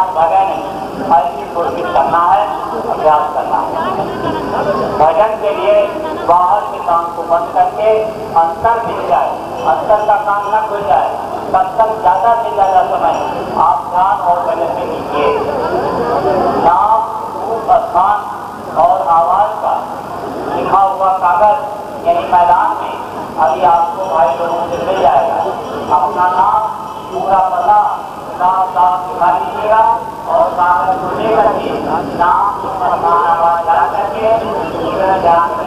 इंसान भगे नहीं, ऐसी कोशिश करना है, अभ्यास करना है। भजन के लिए बाहर के काम को बंद करके अंतर मिल जाए, अंतर का काम न खुल जाए, तब तक ज्यादा से ज्यादा समय आप ध्यान और भजन में कीजिए। नाम, रूप, स्थान और आवाज का लिखा हुआ कागज यही मैदान में अभी आपको भाई लोगों से मिल जाएगा। अपना नाम, पूरा पता साफ साफ दिखा दीजिएगा और कागज को लेकर के नाम, स्थान, आवाज डाल करके ईश्वर ध्यान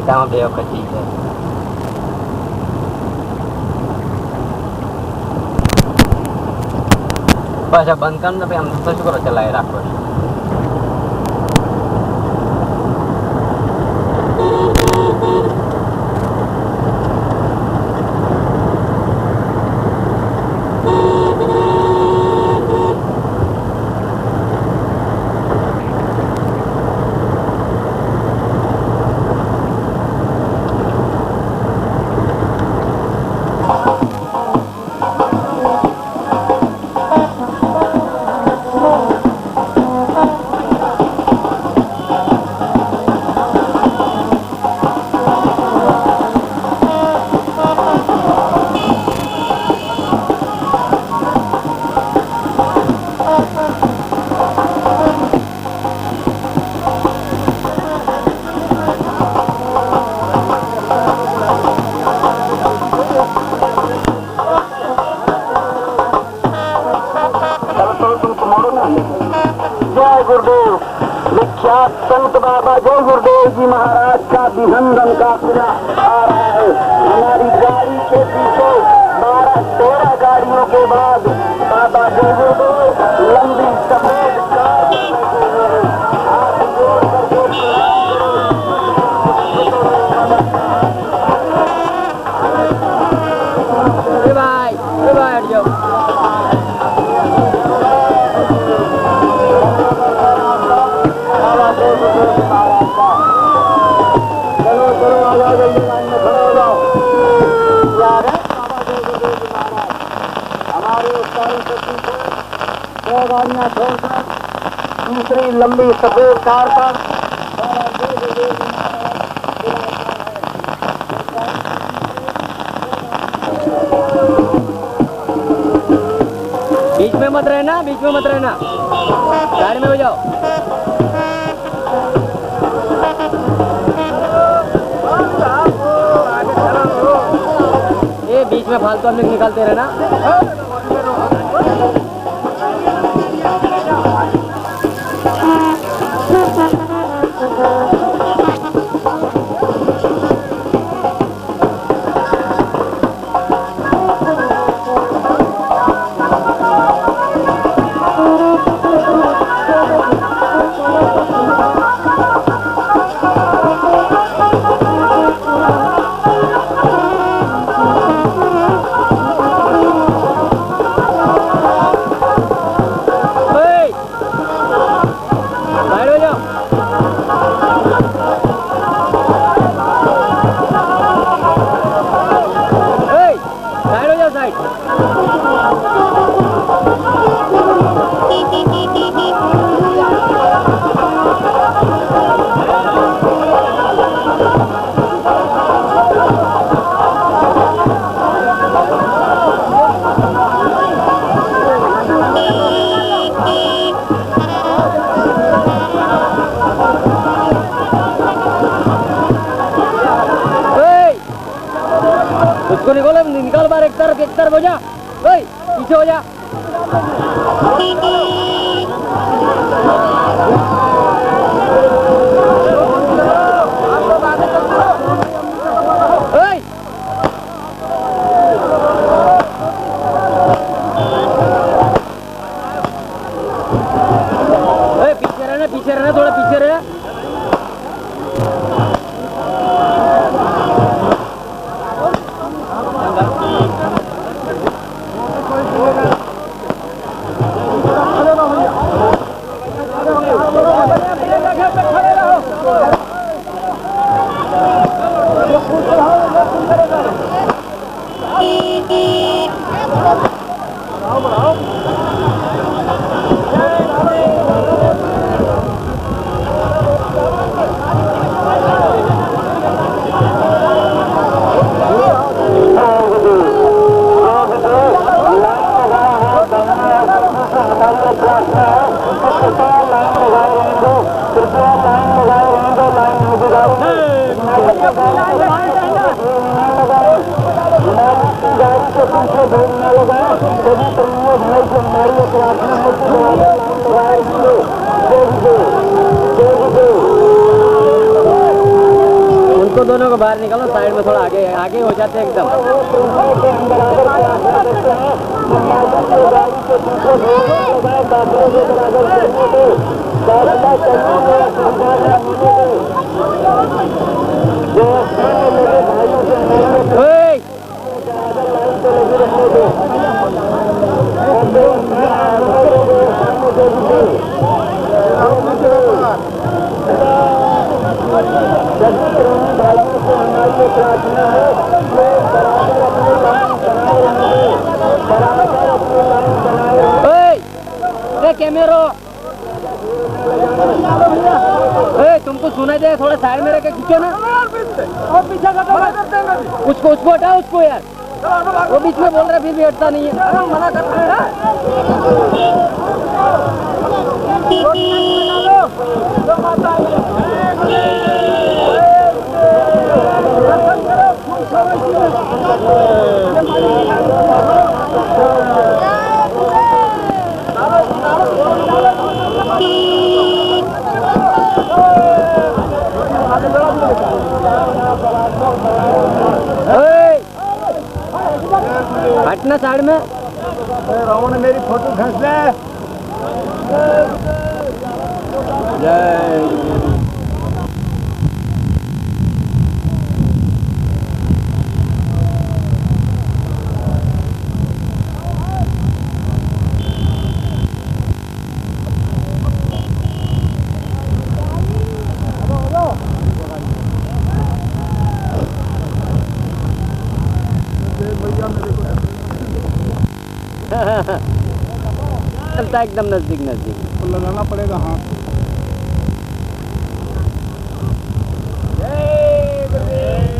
Kita dia kecil. Bahasa Banten tapi am tu juga celai rakor. क्या संत बाबा जय गुरुदेव जी महाराज का अभिनंदन का पूरा आ रहा है। हमारी गाड़ी के पीछे 12-13 गाड़ियों के बाद बाबा जय गुरुदेव लंबी सफेद कार में बैठे हुए हैं। हाथ जोड़ करके भाई हट जाओ। चलो चलो आ जाओ, जल्दी लाइन में खड़े हो जाओ। यार है बाबा जय गुरुदेव जी महाराज हमारे उस गाड़ी से पीछे 2 गाड़ियां छोड़कर दूसरी लंबी सफेद कार पर बाबा जय गुरुदेव जी महाराज बीच में मत रहना, बीच में मत रहना, गाड़ी में हो जाओ। ये बीच में फालतू हम लोग निकालते रहना। उसको निकाल बाहर, एक तरफ हो जा। ओए पीछे हो जा। पीछे रहना, थोड़ा पीछे रहना। उनको दोनों को बाहर निकालो, साइड में थोड़ा आगे आगे हो जाते हैं एकदम। कैमरा तुमको सुनाई दे, थोड़ा साइड में रखे खींचो ना। उसको हटाओ, उसको यार, वो बीच में बोल रहा है फिर भी हटता नहीं है। मना करता है। हटना साइड में। रावण मेरी फोटो खींच ले। जय चलता एकदम नजदीक नजदीक तो लगाना पड़ेगा हाथ।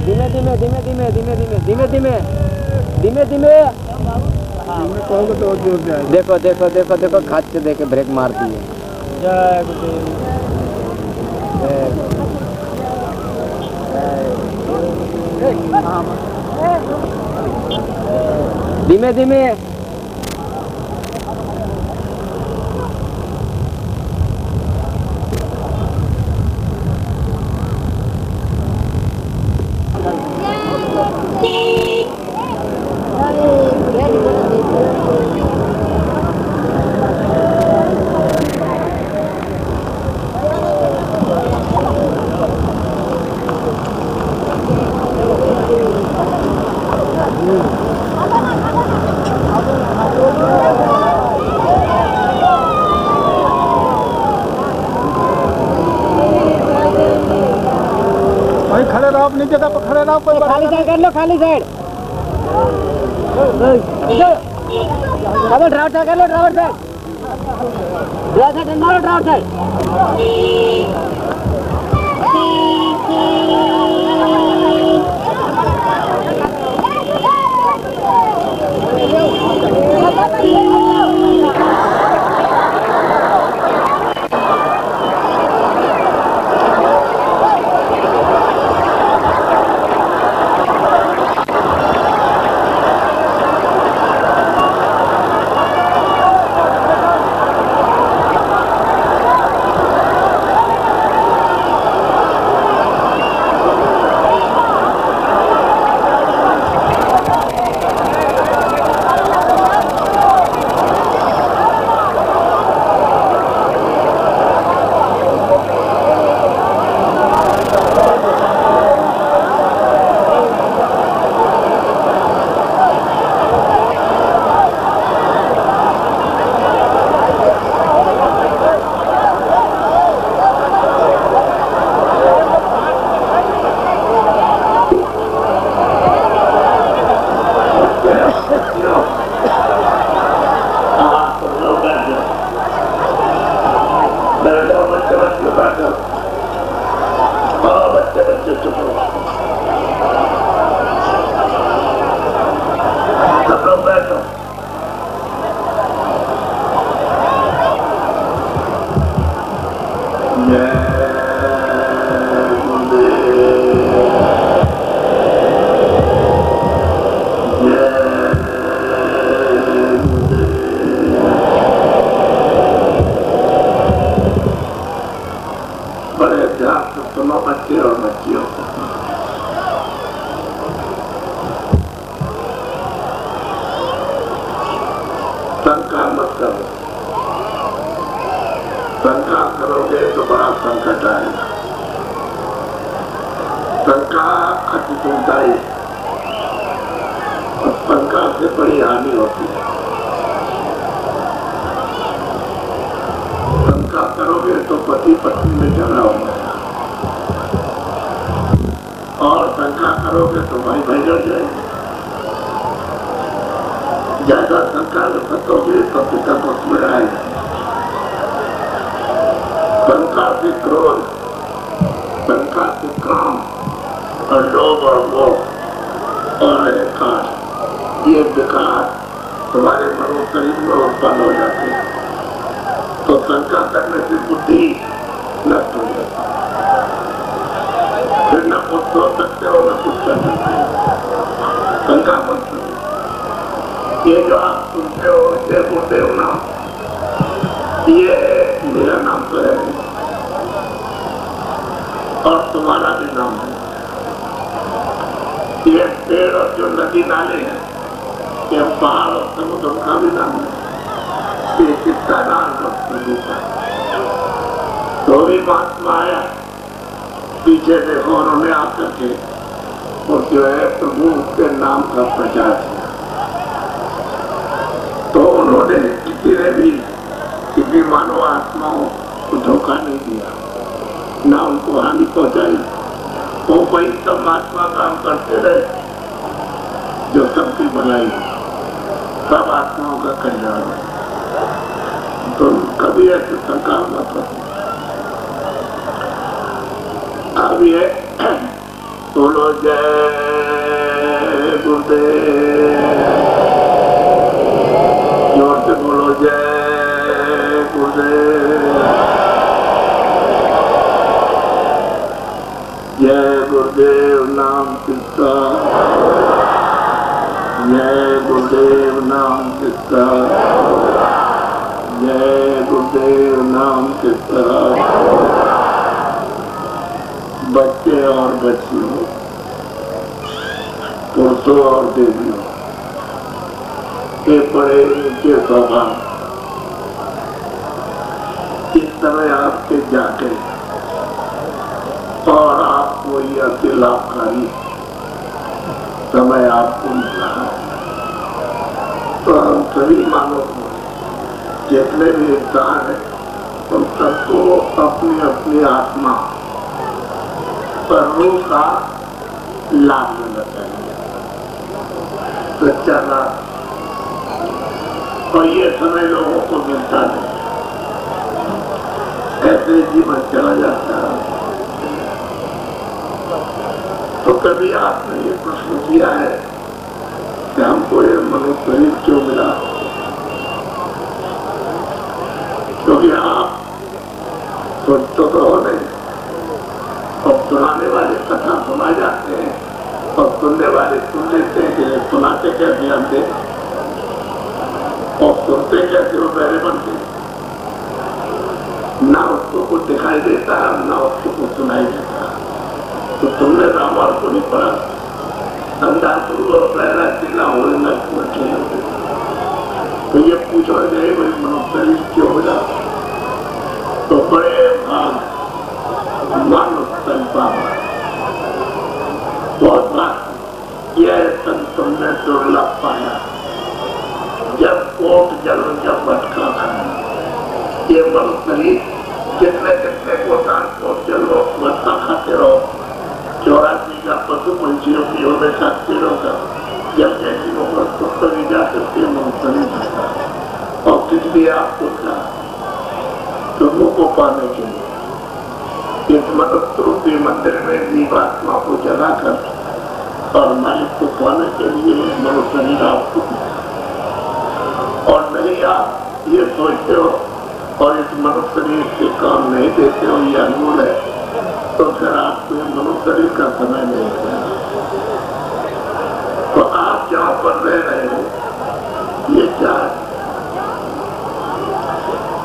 धीमे धीमे धीमे धीमे धीमे धीमे धीमे धीमे धीमे धीमे। कहोगे तो जोर से आएगा। देखो देखो देखो देखो खाद से देके ब्रेक मार दिए। जय गुरुदेव। धीमे धीमे। भाई खड़े रहो, अपनी जगह पर खड़े रहो। कोई खाली साइड कर लो, खाली साइड। ड्राइवर साइड कर लो, ड्राइवर साइड। ड्राइवर साइड मारो, ड्राइवर साइड। कि पहाड़ और समुद्र का भी नाम नहीं, ये कितना नाम प्रभु का। तो भी महात्मा आया, पीछे देखो उन्होंने आकर के और जो है प्रभु के नाम का प्रचार किया। तो उन्होंने किसी ने भी किसी मानव आत्माओं को धोखा नहीं दिया, ना उनको हानि पहुंचाई। वो वही सब महात्मा काम करते रहे जो सबकी भलाई, सब आत्माओं का कल्याण है। तो कभी ऐसे सरकार मत हो। अब ये बोलो जय गुरुदेव, जोर से बोलो जय गुरुदेव, जय गुरुदेव नाम किसका, जय गुरुदेव नाम किसका, जय गुरुदेव नाम किसका। बच्चे और बच्चियों, पुरुषों और देवियों के बड़े ऊंचे स्वभाव इस समय आपके जाके और आपको ये अति लाभकारी समय आपको मिला है। तो हम सभी मानव जितने भी इंसान है उन सबको अपनी अपनी आत्मा परलों का लाभ लेना चाहिए, सच्चा लाभ। और ये समय लोगों को मिलता नहीं, ऐसे जीवन चला जाता है। तो कभी आपने ये प्रश्न किया है कि हमको ये मनुष्य शरीर क्यों मिला? क्योंकि आप सोचते तो हो नहीं, और सुनाने वाले कथा सुना जाते हैं और सुनने वाले सुन लेते हैं कि सुनाते कैसे आते और सुनते कैसे वो बहरे बनते, ना उसको कुछ दिखाई देता है ना उसको कुछ सुनाई देता है। तो तुमने रामायण को नहीं पढ़ा, अंधा और पहला चिल्ला होने न तो ये पूछो गए भाई मनुष्य शरीर क्यों मिला? तो बड़े भाग मानव बहुत बार यह तुमने दुर्लभ पाया जब कोट जन्म जब भटका था। ये मनुष्य शरीर कितने कितने कोट जन्म भटका खाते रहो, 84 का पशु पंछियों की होने सकते रहोगा, जब जैसी उम्र तो कभी जा सकते मनुष्य शरीर था। और किस लिए आपको था प्रभु को पाने के लिए इस मनुष्य रूपी मंदिर में जीवात्मा को जगाकर और मालिक को पाने के लिए मनुष्य शरीर आपको, और नहीं आप ये सोचते हो और इस मनुष्य शरीर से काम नहीं देते हो, ये अनमोल है, तो फिर आपको मनुष्य शरीर का समय नहीं है। तो आप जहाँ पर रह रहे हो ये क्या है?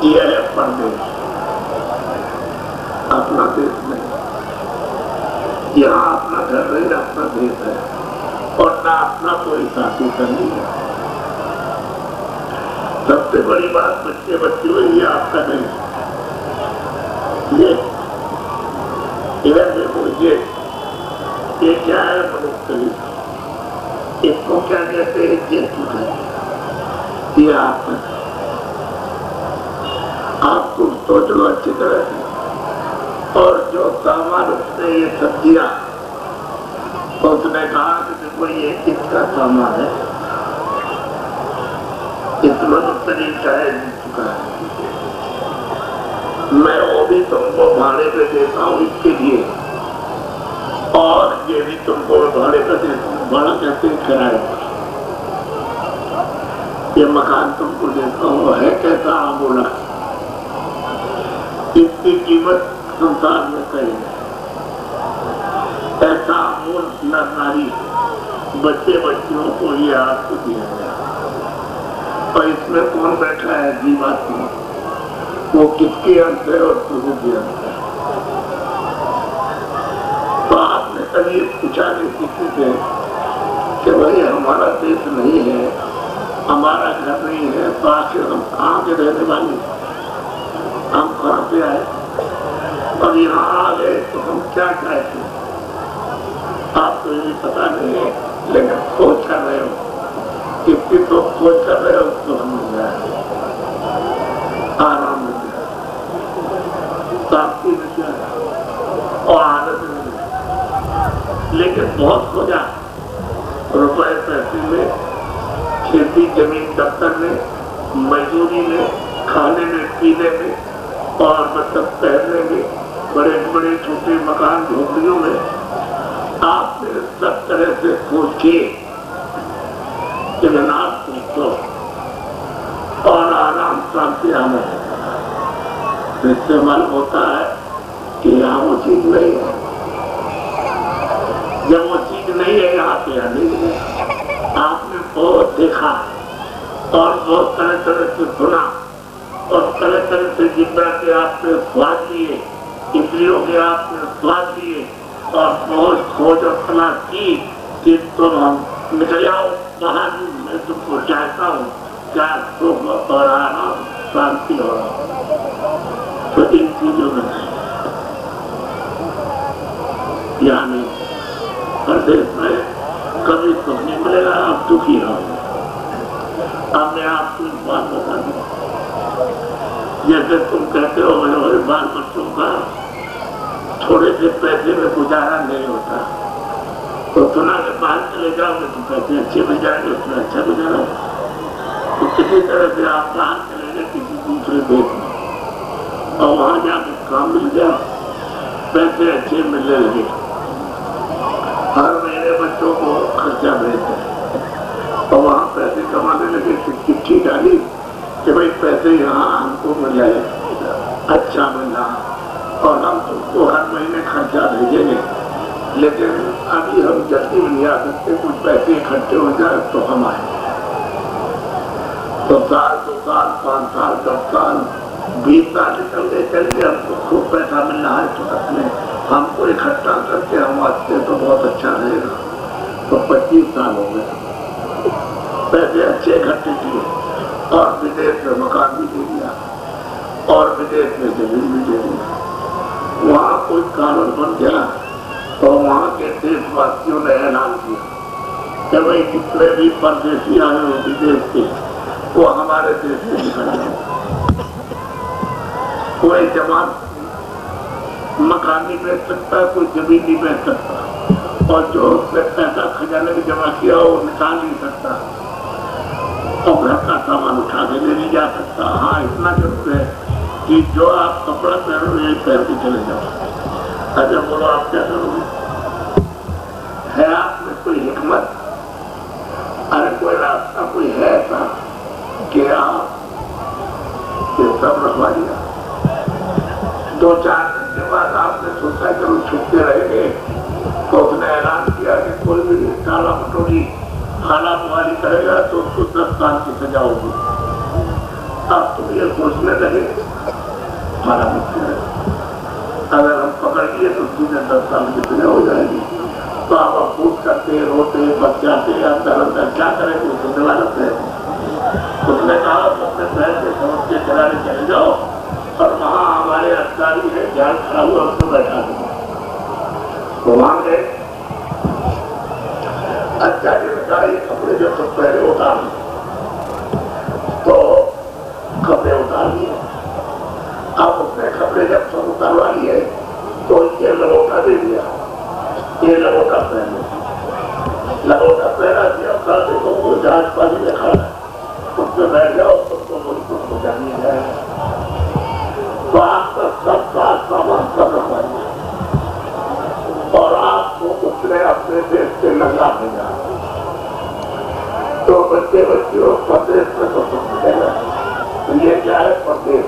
ये है परदेश, अपना देश नहीं। यहाँ अपना घर नहीं, अपना देश है और ना अपना कोई साथी नहीं है। सबसे बड़ी बात बच्चे हुए ये आपका नहीं, ये देखो ये क्या है मनुष्य शरीर, इसको क्या कहते हैं? ये आपको सोच लो अच्छी तरह से। और जो सामान उसने ये सब्जियां, उसने कहा कि देखो ये किसका सामान है, इस मनुष्य शरीर का है, जीत चुका है। मैं वो भी तुमको भाड़े पे देता हूँ इसके लिए, और ये भी तुमको भाड़े पे देता हूँ। भाड़ा कहते हैं किराए पर। ये मकान तुमको देता हूँ, है कैसा? बोला इसकी कीमत संसार में कहीं नहीं। ऐसा अमूल नर नारी बच्चे बच्चियों को ये आपको दिया गया। और इसमें कौन बैठा है? जीवात्मा। वो किसके अंश है और प्रभु के अंश है। तो आपने कभी पूछा नहीं किसी से कि भाई हमारा देश नहीं है, हमारा घर नहीं है तो आखिर हम कहाँ के रहने वाले, हम कहाँ से आए और यहाँ आ गए तो हम क्या चाहते हैं आपको ये पता नहीं है, लेकिन खोज कर रहे हो, कितनी तो खोज कर रहे हो तो हम मिल जाए, आराम मिल जाए, शांति मिल जाए और आनंद मिल जाए। लेकिन बहुत खोजा, रुपए पैसे में, खेती जमीन दफ्तर में, मजदूरी में, खाने में, पीने में और मतलब पहनने में, बड़े बड़े छोटे मकान झोपड़ियों में आपने सब तरह से खोज किए, लेकिन आप पूछो और आराम शांति आना है, इससे मालूम होता है कि यहाँ वो चीज नहीं है। जब वो चीज नहीं है यहाँ पे नहीं है, आपने बहुत देखा और बहुत तरह तरह से सुना और तरह तरह से जितना के आपने स्वाद लिए, इंद्रियों के आपने स्वाद लिए और बहुत खोज और तलाश की कि तुम हम निकल आओ बाहर, मैं तुमको चाहता हूँ क्या सुख और आराम शांति हो। तो इन चीजों में यानी प्रदेश में कभी सुख नहीं मिलेगा, आप दुखी रहोगे। अब मैं आपको एक बात बता दूं, जैसे तुम कहते हो मेरे बाल बच्चों का थोड़े से पैसे में गुजारा नहीं होता, तो सुना के बाहर चले जाओगे तो पैसे अच्छे मिल जाएंगे, उसमें अच्छा गुजारा। तो किसी तरह से आप बाहर चले गए किसी दूसरे देश में और वहां जाकर काम मिल गया, पैसे अच्छे मिलने लगे, हर महीने बच्चों को खर्चा भेजते और वहाँ पैसे कमाने लगे, चिट्ठी डाली कि भाई पैसे यहाँ हमको मिल रहे, अच्छा मिल रहा और हम तुमको हर महीने खर्चा भेजेंगे, लेकिन अभी हम जल्दी नहीं आ सकते, कुछ पैसे इकट्ठे हो जाए तो हम आए। तो साल 2 साल 5 साल 10 साल 20 साल निकल गए, चलिए हमको खूब पैसा मिल रहा है तो अपने हमको इकट्ठा करके हम आते तो बहुत अच्छा रहेगा। तो 25 साल हो गए, पैसे अच्छे इकट्ठे किए और विदेश में मकान भी दे दिया और विदेश में जमीन भी दे दी। वहाँ कोई कानून बन गया तो वहाँ के देशवासियों ने ऐलान किया कि भाई जितने भी परदेशी आए हो विदेश के वो हमारे देश से निकल जाए। कोई जमान मकान नहीं बेच सकता, कोई जमीन नहीं बेच सकता और जो उसने पैसा खजाने में जमा किया वो निकाल नहीं सकता और घर का सामान उठा के ले नहीं जा सकता। हाँ इतना जरूर है कि जो आप कपड़ा पहनो यही पहन के चले जाओ। अच्छा बोलो आप क्या करोगे? है आप में कोई हिकमत? अरे कोई रास्ता कोई है ऐसा कि आप ये सब रखवा दिया? 2-4 दिन के बाद आपने सोचा कि छुपते रहेंगे तो उसने ऐलान किया कि कोई भी काला मटोरी खाना बुहारी करेगा तो उसको 10 साल की सजा होगी। अब तुम ये सोचने लगे हमारा मुश्किल है, अगर हम पकड़ लिए तो सीधे 10 साल की सजा हो जाएगी। तो आप अफूट करते रोते बचाते अंदर अंदर क्या करेंगे? सुनने वाला है उसने कहा अपने पैसे समझ के चलाने चले जाओ और वहाँ हमारे अधिकारी है ध्यान खड़ा हुआ उसको बैठा देंगे। तो वहां गए, अधिकारी ने कहा ये कपड़े जो सब पहले उतार तो कपड़े उतार लिए। अब उसने कपड़े जब सब उतारवा लिए तो ये लंगोटा दे दिया, ये लंगोटा पहने, लंगोटा पहना दिया। कहा देखो वो जहाज पानी में खड़ा है उसमें बैठ जाओ तुमको मुल्क को जानिए जाएगा। तो आपका सबका सामान सब रखवा दिया और आपको उसने अपने देश से नंगा भेजा। तो बच्चे बच्चियों प्रदेश में तो सुख मिलेगा। तो ये क्या है प्रदेश?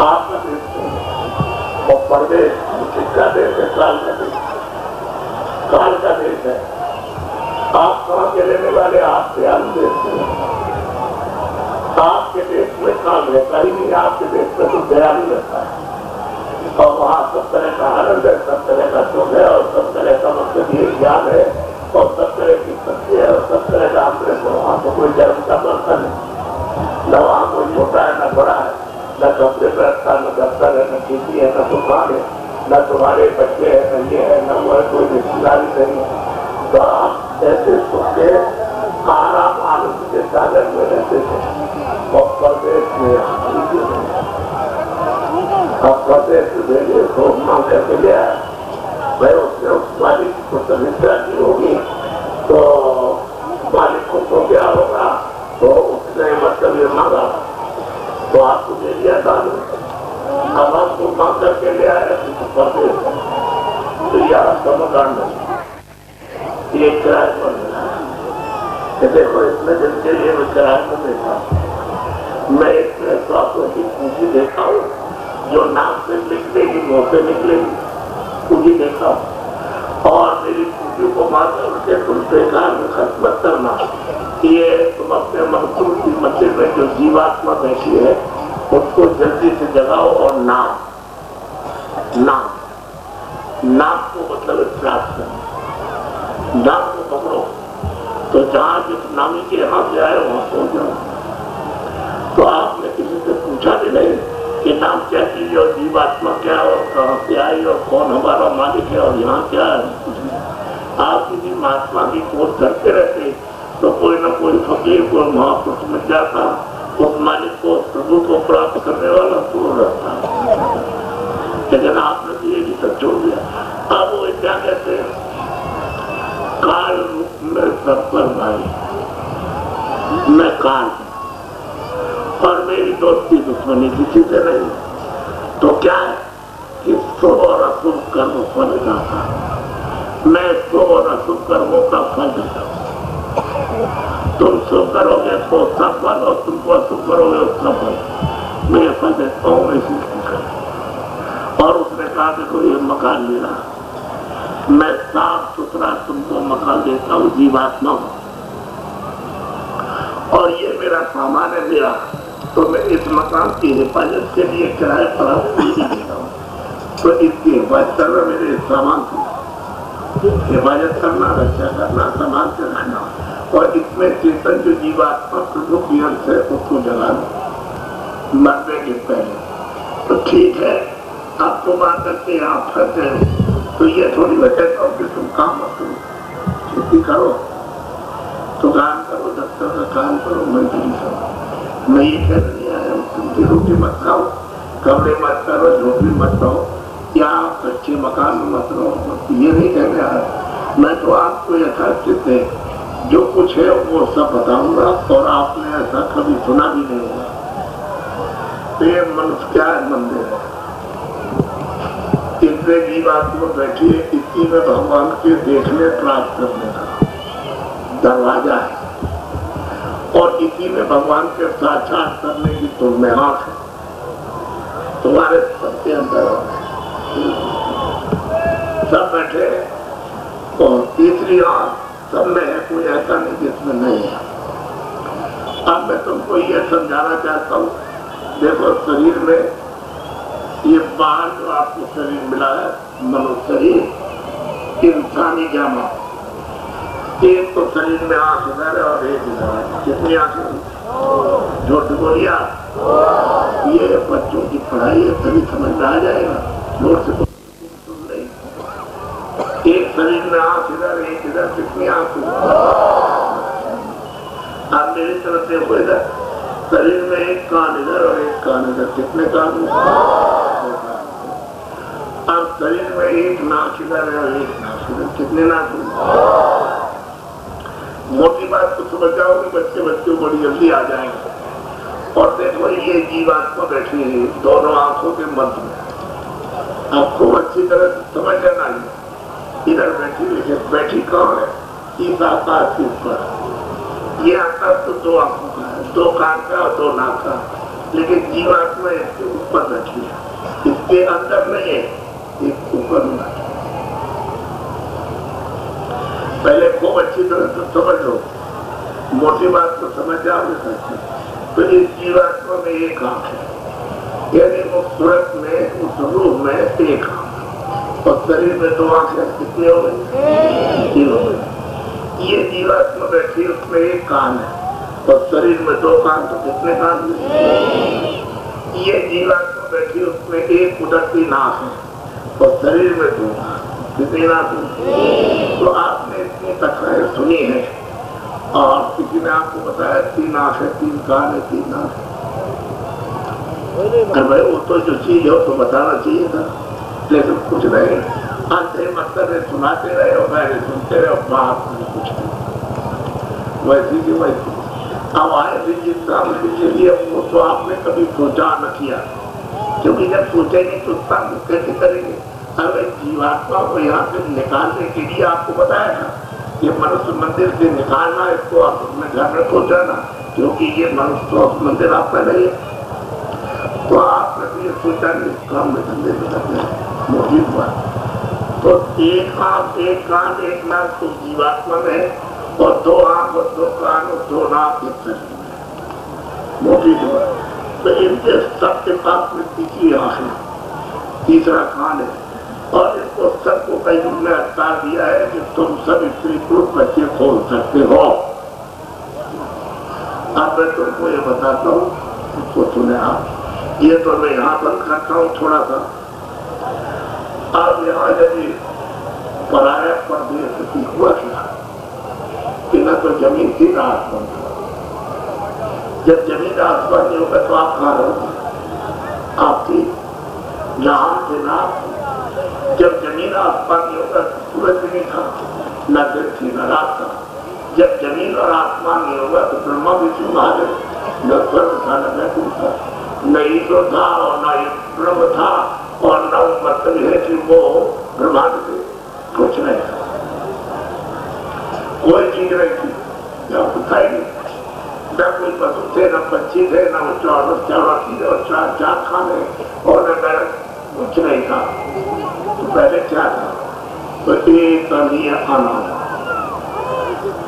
आपका देश और प्रदेश किसका देश है? काल का देश, काल का देश है। आप कहाँ के रहने वाले? आप दयाल देश से। आपके देश में काल रहता ही नहीं, आपके देश में तो दयाल रहता है और वहाँ सब तरह का आनंद है, सब तरह का सुख है और सब तरह का मतलब ये ज्ञान है और सब तरह की सकती है, सब करेगा हमने वहां तो कोई जन्म का बर्तन है, न वहां कोई छोटा है न बड़ा है, न कपड़े पे अच्छा न दफ्तर है, न खेती है, न दुकान है, न तुम्हारे बच्चे है, न ये है, न वो है, कोई रिश्तेदारी नहीं है। तो आप ऐसे सुखे आराम आनंद के सागर में रहते थे और प्रदेश में अब प्रदेश भेजे खूब मांग करके लिया भाई, उसने उस मालिक को समस्या की होगी तो मालिक को तो क्या होगा, तो उसने मतलब ये मांगा तो आपको दे दिया था। अब आपको मांग करके ले आया प्रदेश तो यार का मकान ये किराए पर मिला है। देखो इतने दिन के लिए मैं किराए पर देखा, मैं इतने स्वास्थ्य की पूंजी देखा हूँ जो नाम से निकलेगी मुँह से निकलेगी, पूंजी देखा और मेरी पूंजी को मारकर के तुम बेकार में खर्च मत करना। ये तुम अपने मकसूद की मंदिर में जो जीवात्मा बैठी है उसको जल्दी से जगाओ और नाम को मतलब प्राप्त करना, नाम को पकड़ो तो जहाँ जिस नामी के यहाँ से आए वहां पहुंच जाओ। तो आपने किसी से पूछा भी नहीं कि नाम क्या चीज और जीवात्मा क्या और कहाँ से आई और कौन हमारा मालिक है और यहाँ क्या है। आप किसी महात्मा की खोज करते रहते तो कोई न कोई फकीर को महापुरुष मिल जाता, उस मालिक को प्रभु को प्राप्त करने वाला तो रहता, लेकिन आपने तो ये भी सब छोड़ दिया। अब वो क्या कहते हैं, काल रूप में सब पर भाई, मैं काल और मेरी दोस्ती दुश्मनी किसी से नहीं, तो क्या है कि शुभ और अशुभ कर्म फल जाता, मैं शुभ और अशुभ कर्मों का फल देता हूँ। तुम शुभ करोगे तो उसका फल और तुमको अशुभ करोगे उसका फल, मैं फल देता हूँ ऐसी कर। और उसने कहा देखो ये मकान मेरा, मैं साफ सुथरा तुमको मकान देता हूँ जीवात्मा हूँ, और ये मेरा सामान है मेरा, तो मैं इस मकान की हिफाजत के लिए किराए पर देता हूँ। तो इसकी हिफाजत करना मेरे सामान की हिफाजत करना, रक्षा करना, सामान से रहना, और इसमें चेतन जो जीवात्मा प्रभु की अंश है उसको जगाना मरने के पहले। तो ठीक है अब तुम आकर के आप फंसे तो ये थोड़ी मैं कहता हूँ कि तुम काम मत करो, खेती करो, दुकान करो, दफ्तर का काम करो, मंजूरी करो। मैं ये कह नहीं आया तुमकी रोटी मत खाओ, कपड़े मत करो, झोपड़ी मत रहो, या कच्चे मकान में मत रहो, ये नहीं कहने आया। मैं तो आपको यथाचित है जो कुछ है वो सब बताऊंगा, और आपने ऐसा कभी सुना भी नहीं होगा। तो ये मनुष्य क्या है, मंदिर है, इतने जीवात्मा बैठी है, इसी में भगवान के देखने प्राप्त करने का दरवाजा है, और इसी में भगवान के साक्षात करने की तुम्हें आंख है, तुम्हारे सबके अंदर सब बैठे, और तीसरी आंख सब में है, कोई ऐसा नहीं जिसमें नहीं है। अब मैं तुमको ये समझाना चाहता हूँ, देखो शरीर में ये बाहर जो आपको शरीर मिला है, मनुष्य शरीर, इंसानी जामा, एक तो शरीर में आंख इधर है और एक इधर है। कितनी आंखें? झूठ बोलिया, ये बच्चों की पढ़ाई है, तभी समझ में आ जाएगा, झूठ से सुन नहीं। एक शरीर में आंख इधर, एक इधर, कितनी आंख? आप मेरी तरफ देखो, इधर शरीर में एक कान इधर और एक कान इधर, कितने कान? अब शरीर में एक नाक इधर है और एक नाक इधर, कितने नाक? मोटी बात तो समझ जाओगे, बच्चे बच्चों बड़ी जल्दी आ जाएंगे। और देखो ये जीवात्मा बैठी है दोनों आंखों के मध्य में, आपको अच्छी तरह से समझ जाना है। इधर बैठी हुई है, बैठी कौन है? इस आकाश के ऊपर। ये आकाश तो दो आंखों का है, दो कान का और दो नाक का, लेकिन जीवात्मा इसके ऊपर बैठी है, इसके अंदर नहीं है, एक ऊपर में बैठी। पहले खूब अच्छी तरह से समझ लो, मोटी बात तो समझ जाओगे। तो इस जीवात्मा में एक आंख है, यानी उस सूरत में, उस रूह में एक आंख, और शरीर में दो आंखें, कितनी हो गई? तीन हो गई। ये जीवात्मा बैठी उसमें एक कान है और शरीर में 2 कान, तो कितने कान है? ये जीवात्मा बैठी उसमें एक उड़ती नाक है और शरीर में 2 कान, कितनी नाक है? तो आपने इतनी कथाएं सुनी है और किसी ने आपको बताया 3 आंख है, 3 कान है, 3 नाक है। भाई वो तो जो चीज हो तो बताना चाहिए था, लेकिन कुछ नहीं। अंधे मतलब सुनाते रहे और पहले सुनते रहे और बात नहीं कुछ नहीं, वैसी की वैसी। अब आए भी जिस काम के लिए वो तो आपने कभी सोचा न किया, क्योंकि जब सोचेंगे तो उसका कैसे करेंगे। अब जीवात्मा को यहाँ से निकालने के लिए आपको बताया था, ये मनुष्य मंदिर से निकालना, इसको आप अपने घर में पहुँचाना, क्योंकि ये मनुष्य मंदिर आपका नहीं है। तो आपने तो ये सोचा इस काम में धंधे में करते हैं मौजूद हुआ। तो एक आंख, एक कान, एक नाक तो जीवात्मा में और 2 आंख और 2 कान और 2 नाक एक शरीर में मौजूद हुआ। तो इनके सबके पास में तीसरी आंख है, तीसरा कान है और इसको सबको कई ने अधिकार दिया है कि तुम सब स्त्री पुरुष बच्चे खोल सकते हो। अब मैं तुमको ये बताता हूँ, उसको सुने आप। ये तो मैं यहाँ बंद करता हूँ थोड़ा सा। अब यहाँ यदि पराया परदेश हुआ क्या कि न तो जमीन थी न आसमान। जब जमीन आसमान नहीं होगा तो आप कहाँ रहोगे? आपकी जहां थे ना। जब जमीन आसमान नहीं होगा तो सूरज नहीं था, न दिन थी न रात था। जब जमीन और आसमान नहीं होगा तो ब्रह्मा विष्णु महादेव न स्वर्ग था न वैकुंठ था, न ईश्वर था और न ब्रह्म था और न मतलब है कि वो ब्रह्मांड से कुछ नहीं था, कोई चीज नहीं थी, क्या कुछ ही नहीं। न कोई पशु थे, न पक्षी थे, न चौरासी और 4 खाने और न कुछ नहीं था। तो पहले क्या था? तो एक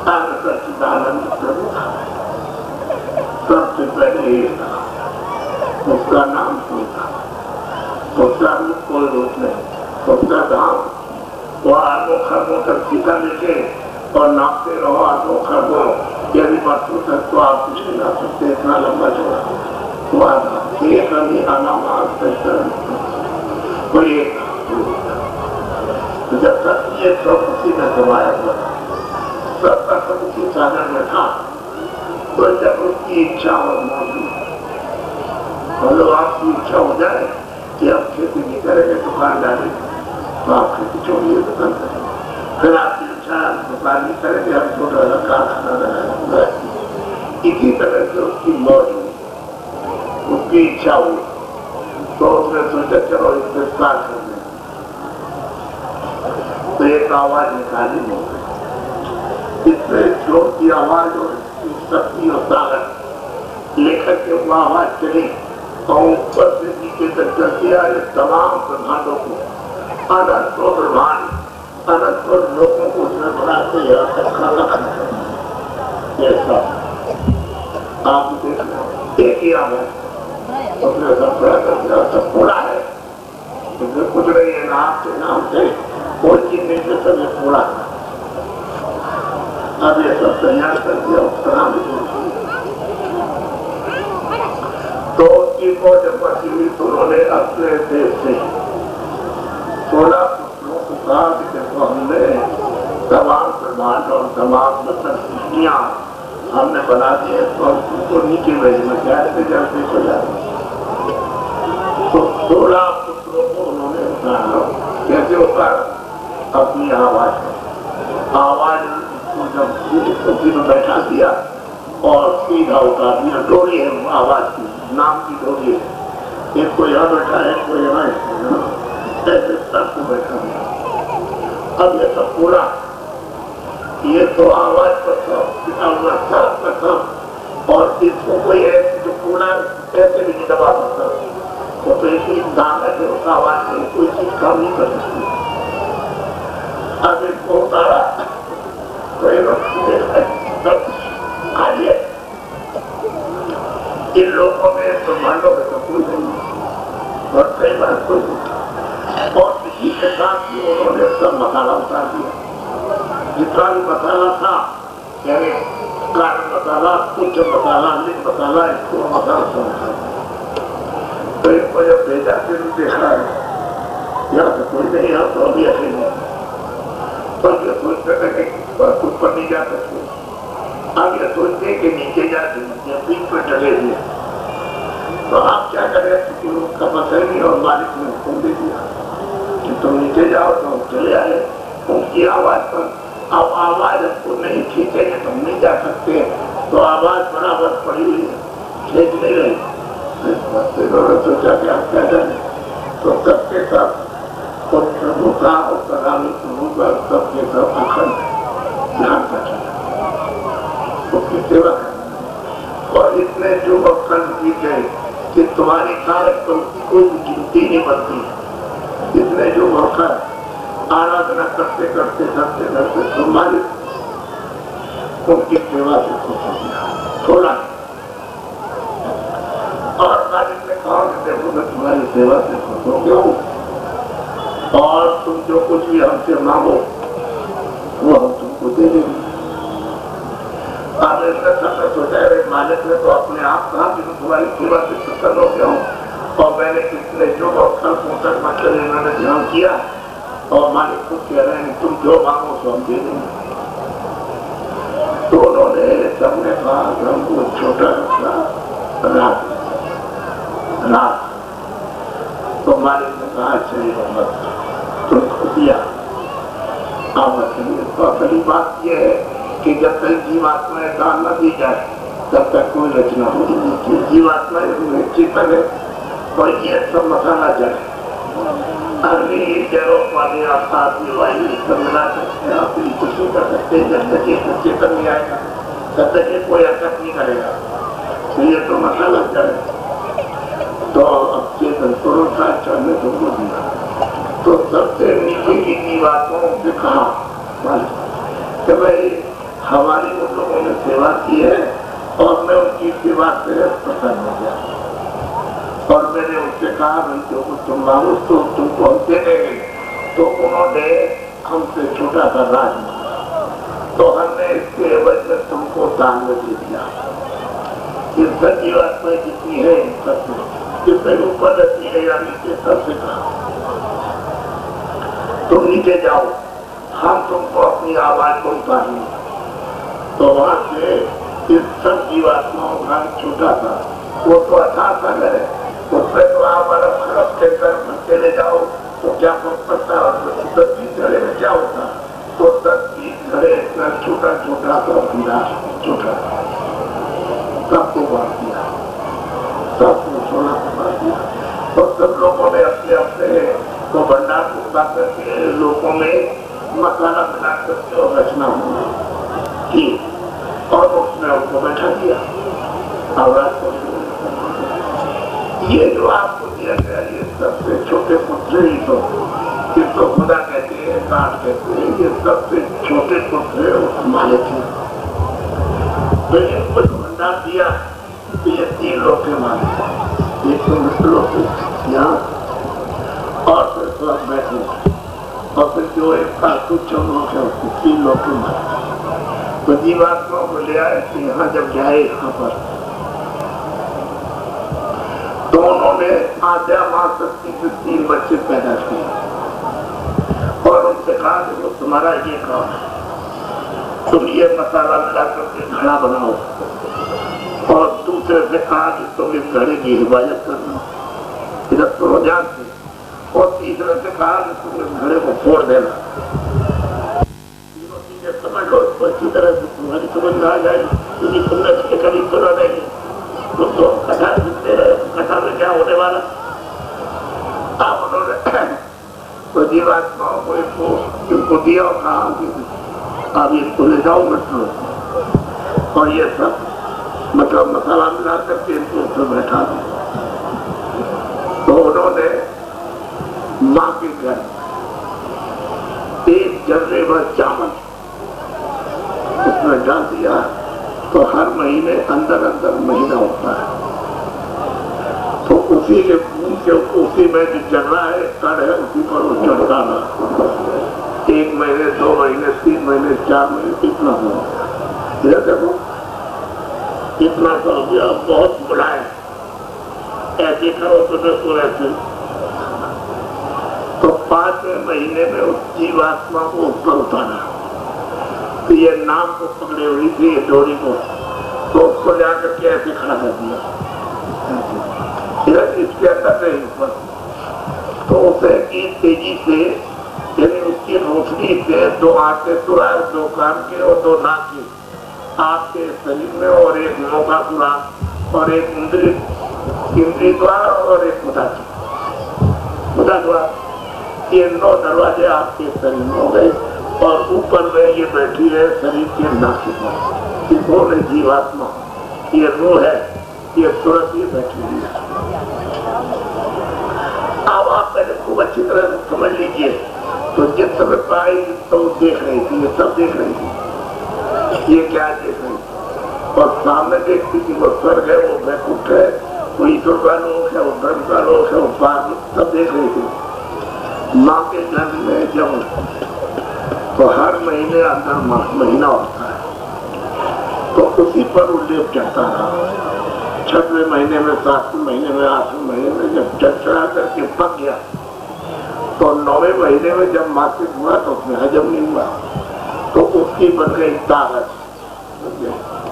आनंद सच्चिदानंद प्रभु था, सबसे पहले एक था, उसका नाम कोई था, उसका रूप कोई रूप नहीं, उसका धाम वो अनोखा मोटर सीधा लेके और नापते रहो अनोखा वो। यदि बच्चों तक तो आप कुछ नहीं ला सकते, इतना लंबा चौड़ा हुआ था। एक कोई एक जब तक ये सब उसी में समाया हुआ सबका सब उसी साधन में था। तो जब उसकी इच्छा और मौजूद मतलब आपकी इच्छा हो जाए कि आप खेती नहीं करेंगे, दुकान डालेंगे, तो आप खेती छोड़िए, दुकान करेंगे। फिर आपकी इच्छा दुकान नहीं करेंगे, हम छोटा सा कारखाना लगाएंगे। इसी तरह से उसकी मौजूद, उसकी इच्छा हुई तो उसने सोचा चलो इससे स्टार्ट कर दें। तो एक आवाज निकाली हो गई, इसमें श्लोक की आवाज और शक्ति और ताकत लेकर के वो आवाज चली और ऊपर से नीचे तक चलती है। तमाम ब्रह्मांडों को अनंत ब्रह्मांड अनंत लोगों को उसमें बनाते ऐसा आप देख एक ही आवाज उसने सब बड़ा कर दिया, सब पूरा है, उसमें कुछ नहीं है, नाम से कोई चीज नहीं से सब ये पूरा। अब ये सब तैयार कर दिया उत्तरा में। तो उसकी फौज बची हुई तो उन्होंने अपने देश से 16 पुत्रों को कहा कि देखो हमने तमाम ब्रह्मांड और तमाम सृष्टियां हमने बना दिए, तो हम तुमको नीचे भेजना चाहते जल्दी हो जाए। तो 16 पुत्रों को उन्होंने उतारा। कैसे उतारा? अपनी आवाज जब कुर्सी में बैठा दिया और सीधा उतार दिया। डोरी है आवाज की, नाम की डोरी है, एक को यहाँ बैठा है, कोई यहाँ ऐसे सबको बैठा दिया। अब ये सब पूरा, ये तो आवाज पर सब और इसको कोई ऐसे जो पूरा ऐसे भी नहीं दबा सकता, वो तो एक ही दाम है कि उसका आवाज नहीं कोई चीज काम नहीं कर सकती। अब इसको उतारा तो इन लोगों में ब्रह्मांडों में तो कोई नहीं और कई बार कोई और इसी के साथ उन्होंने सब मसाला उतार दिया। जितना भी मसाला था, यानी कारण मसाला, उच्च मसाला, निम्न मसाला, इसको मसाला समझा। तो इनको जब भेजा फिर देखा है यहाँ से कोई नहीं, यहाँ तो अभी अकेले पर ये सोचते लगे ऊपर नहीं जा सकते, आगे सोचते कि नीचे जाते नीचे बीच में डले हुए। तो आप क्या करें कि उनका पता नहीं और मालिक ने हुक्म दे दिया कि तुम नीचे जाओ। तो चले आए उनकी आवाज पर। अब आवाज हमको नहीं खींचेंगे, तुम नहीं जा सकते, तो आवाज बराबर पड़ी हुई है, खींच नहीं रही। इन्होंने सोचा कि आप क्या जाने, तो सबके साथ प्रभु का और प्रधानी प्रभु का सबके सब अखंड ध्यान रखा, उसकी सेवा करना। और इतने जो अखंड की गए कि तुम्हारी कार्य तो कोई गिनती नहीं बनती। इतने जो अखंड आराधना करते करते करते करते तुम्हारी उनकी सेवा से खुश हो गया थोड़ा। और मालिक ने कहा कि देखो मैं तुम्हारी सेवा से खुश हो गया हूँ और तुम जो कुछ भी हमसे मांगो वो हम तुमको दे देंगे। आपने सोचा है मालिक ने तो अपने आप कहा कि तुम्हारी सेवा से प्रसन्न हो गया हूँ और मैंने कितने जो अवसर पोषक मतलब इन्होंने ध्यान किया और मालिक को कह रहे हैं तुम जो मांगो तो हम दे देंगे। तो उन्होंने सबने कहा कि हमको छोटा सा रात तो मालिक ने कहा चाहिए तुमको दिया। अब पहली बात यह है कि जब तक जीवात्मा दान न दी जाए तब तक कोई रचना होगी नहीं। जीवात्मा चेतन है और ये सब मसाला जड़ अग्नि जड़ों वाले आदमी वायु सब मिला सकते हैं, आप कुछ नहीं कर सकते। जब तक ये चेतन नहीं आएगा तब तक ये कोई हरकत नहीं करेगा। तो ये तो मसाला जड़ तो अब चेतन पुरुषा चढ़ने तुमको दिया। तो सबसे नीचे की जीवात्माओं से कहा कि भाई हमारी उन लोगों ने सेवा की है और मैं उनकी सेवा से प्रसन्न हो गया और मैंने उनसे कहा भाई जो कुछ तुम मांगो तो तुमको हम दे देंगे। तो उन्होंने हमसे छोटा सा राज मांगा तो हमने इसके एवज में तुमको दान में दे दिया। इस जीवात्मा जितनी है जितने ऊपर रहती है या नीचे सबसे कहा तुम नीचे जाओ, हम तुमको अपनी आवाज को उतारेंगे। तो वहां से इस सब जीवात्माओं का छोटा था वो तो अच्छा सा है, उसमें तो आप अलग खरब के तरफ चले जाओ तो क्या पड़ता है 10-20 घड़े में क्या होता है। तो 10-20 घड़े इतना छोटा छोटा सा गिलास छोटा सबको बांट दिया, सबको सोना को बांट दिया। और सब लोगों ने अपने अपने तो भंडार को उठा करके लोगों में मसाला बना करके और रचना की और उसने उनको बैठा दिया। अब ये जो आपको दिया गया ये सबसे छोटे पुत्र ही तो इसको खुदा कहते हैं, काट कहते हैं, ये सबसे छोटे पुत्र उस मालिक हैं। तो इनको भंडार दिया तो ये 3 लोग के मालिक, एक तो मृत लोग यहाँ और फिर सब बैठे और फिर जो एक कुछ लोग है उसको 3 लोग के मालिक। तो जीवात्माओं को ले आए कि यहाँ जब जाए यहाँ पर तो उन्होंने आद्या मां शक्ति से 3 बच्चे पैदा किए और उनसे कहा कि वो तुम्हारा ये काम है, तुम ये मसाला मिला करके घड़ा बनाओ। और दूसरे से कहा कि तुम इस घड़े की हिफाजत करना, इधर तो जानते। और तीसरे से कहा कि तुम इस घड़े को फोड़ देना। तीनों चीजें समझ लो इसको अच्छी तरह से, तुम्हारी समझ में आ जाएगी क्योंकि तुमने इसके कभी सुना नहीं। तुम तो कथा सुनते रहे, कथा में क्या होने वाला। अब उन्होंने तो जीवात्माओं को इनको दिया और कहा कि अब इसको ले जाओ मतलब और ये सब मतलब मसाला मिला करके इनको ऊपर बैठा दिया। तो उन्होंने माँ के घर 1 जर्रे भर चावल उसमें डाल दिया। तो हर महीने अंदर अंदर महीना होता है तो उसी के उसी में जो चल रहा है कड़ है उसी पर वो चढ़ता रहा। 1 महीने 2 महीने 3 महीने 4 महीने कितना हो इधर देखो कितना तो हो गया, बहुत बुलाए ऐसे करो तो देखो ऐसे। तो 5वें महीने में उस जीवात्मा को ऊपर उतारा, तो ये नाम को पकड़े हुई थी ये डोरी को, तो उसको जाकर के ऐसे खड़ा कर दिया इसके अंदर नहीं ऊपर। तो उसे की तेजी से यानी उसकी रोशनी से 2 आंखें सुराग 2 कान के और 2 नाक के आपके शरीर में और 1 मुंह का सुराग और 1 इंद्री द्वार और 1 मुदा द्वार, ये 9 दरवाजे आपके शरीर में हो गए। और ऊपर में ये बैठी है शरीर के नाक पर, इसको ने जीवात्मा ये रूह है, ये सूरत ये बैठी हुई है। अब आप पहले खूब अच्छी तरह से समझ लीजिए। तो जिस समय पाई तो देख रही थी, ये सब देख रही थी, ये क्या देख रही थी और सामने देखती थी वो स्वर्ग है, वो वैकुंठ है, वो ईश्वर का लोक है, वो ब्रह्म का लोक है, वो पार सब देख रही थी। माँ के घर में जब तो हर महीने अंदर महीना होता है तो उसी पर उल्लेख चढ़ता रहा। 6वें महीने में 7वें महीने में 8वें महीने में जब चढ़ा करके पक गया तो 9वें महीने में जब मासिक हुआ तो उसमें हजम नहीं हुआ, तो उसकी बन गई ताकत,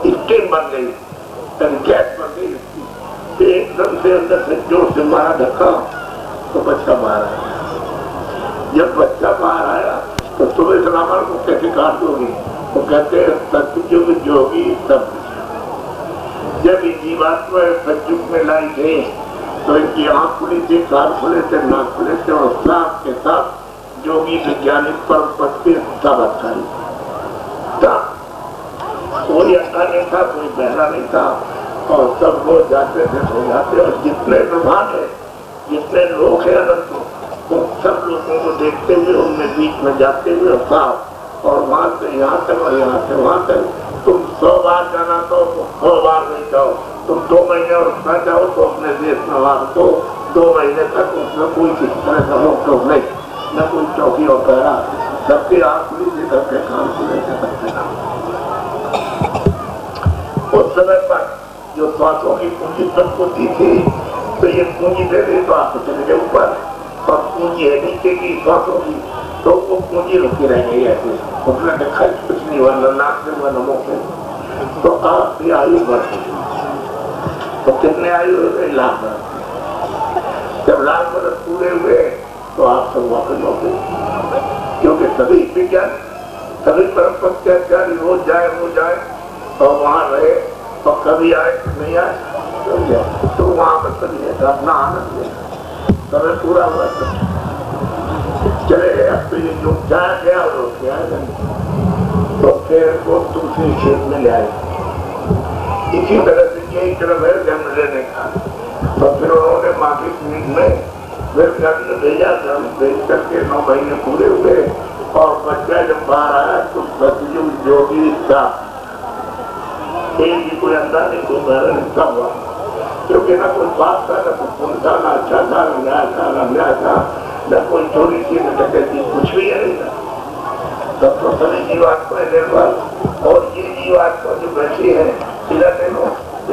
स्टीम बन गई, गैस बन गई उसकी, एकदम से अंदर से जोर से मारा धक्का तो बच्चा बाहर आया। जब बच्चा बाहर आया तो तुम्हें सलामर को कैसे काट दोगी? वो कहते हैं सतयुग जोगी सब। जब ये जीवात्मा सतयुग में लाई गई तो इनकी आँख खुली थी, कान खुले थे, नाक खुले थे और साथ के साथ जोगी वैज्ञानिक पर पत्ती सब अच्छा ही था। कोई अच्छा नहीं था, कोई बहरा नहीं था और सब लोग जाते थे सो जाते। और जितने विभाग है, जितने लोग हैं अनंत, तो सब लोगों को देखते हुए उनमें बीच में जाते हुए साफ, और वहां से यहाँ तक और यहाँ से वहां तक। तुम 100 बार जाना तो 100 बार नहीं जाओ, तुम 2 महीने और न जाओ तो अपने देश में वहां तो 2 महीने तक उसमें कोई किसी तरह का रोक टोक नहीं, न कोई चौकी और पहरा, सबके आँख खुली थी, सबके कान खुले थे, सबके नाम। उस समय पर जो श्वासों की पूंजी उत्पत्ति थी तो ये पूंजी दे दी तो आप चले गए ऊपर, और पूंजी है नीचे की श्वासों की तो वो पूंजी रुकी रह गई ऐसे, उसने देखा कुछ नहीं हुआ, न नाक से हुआ न मुँह से। तो आपकी आयु बढ़ गई, तो कितने आयु हो गए? 1 लाख बरस। जब 1 लाख बरस पूरे हुए तो आप सब वापस हो गए, क्योंकि सभी विज्ञान सभी परम सत्याचारी हो जाए और वहां रहे और कभी आए नहीं आए तो वहां पर सभी है अपना आनंद ले, समय पूरा हुआ चले गए। अब तो ये जो जाया गया वो क्या तो फिर वो दूसरे क्षेत्र में ले आए। इसी तरह से यही क्रम है जन्म लेने का। तो फिर उन्होंने माँ की पीठ में फिर जन्म भेजा, जन्म भेज करके 9 महीने पूरे हुए और बच्चा जब बाहर आया तो सतयुग जोगी था। एक ही कोई अंदर नहीं, कोई बहरा नहीं, सब हुआ, क्योंकि ना कोई बात था, न कोई पुण्य था, न अच्छा था, न न्याय था, न अन्याय था, न कोई चोरी थी, न डकैती, कुछ भी नहीं था। तब तो सभी जीवात्मा निर्भर। और ये जीवात्मा जो बैठी है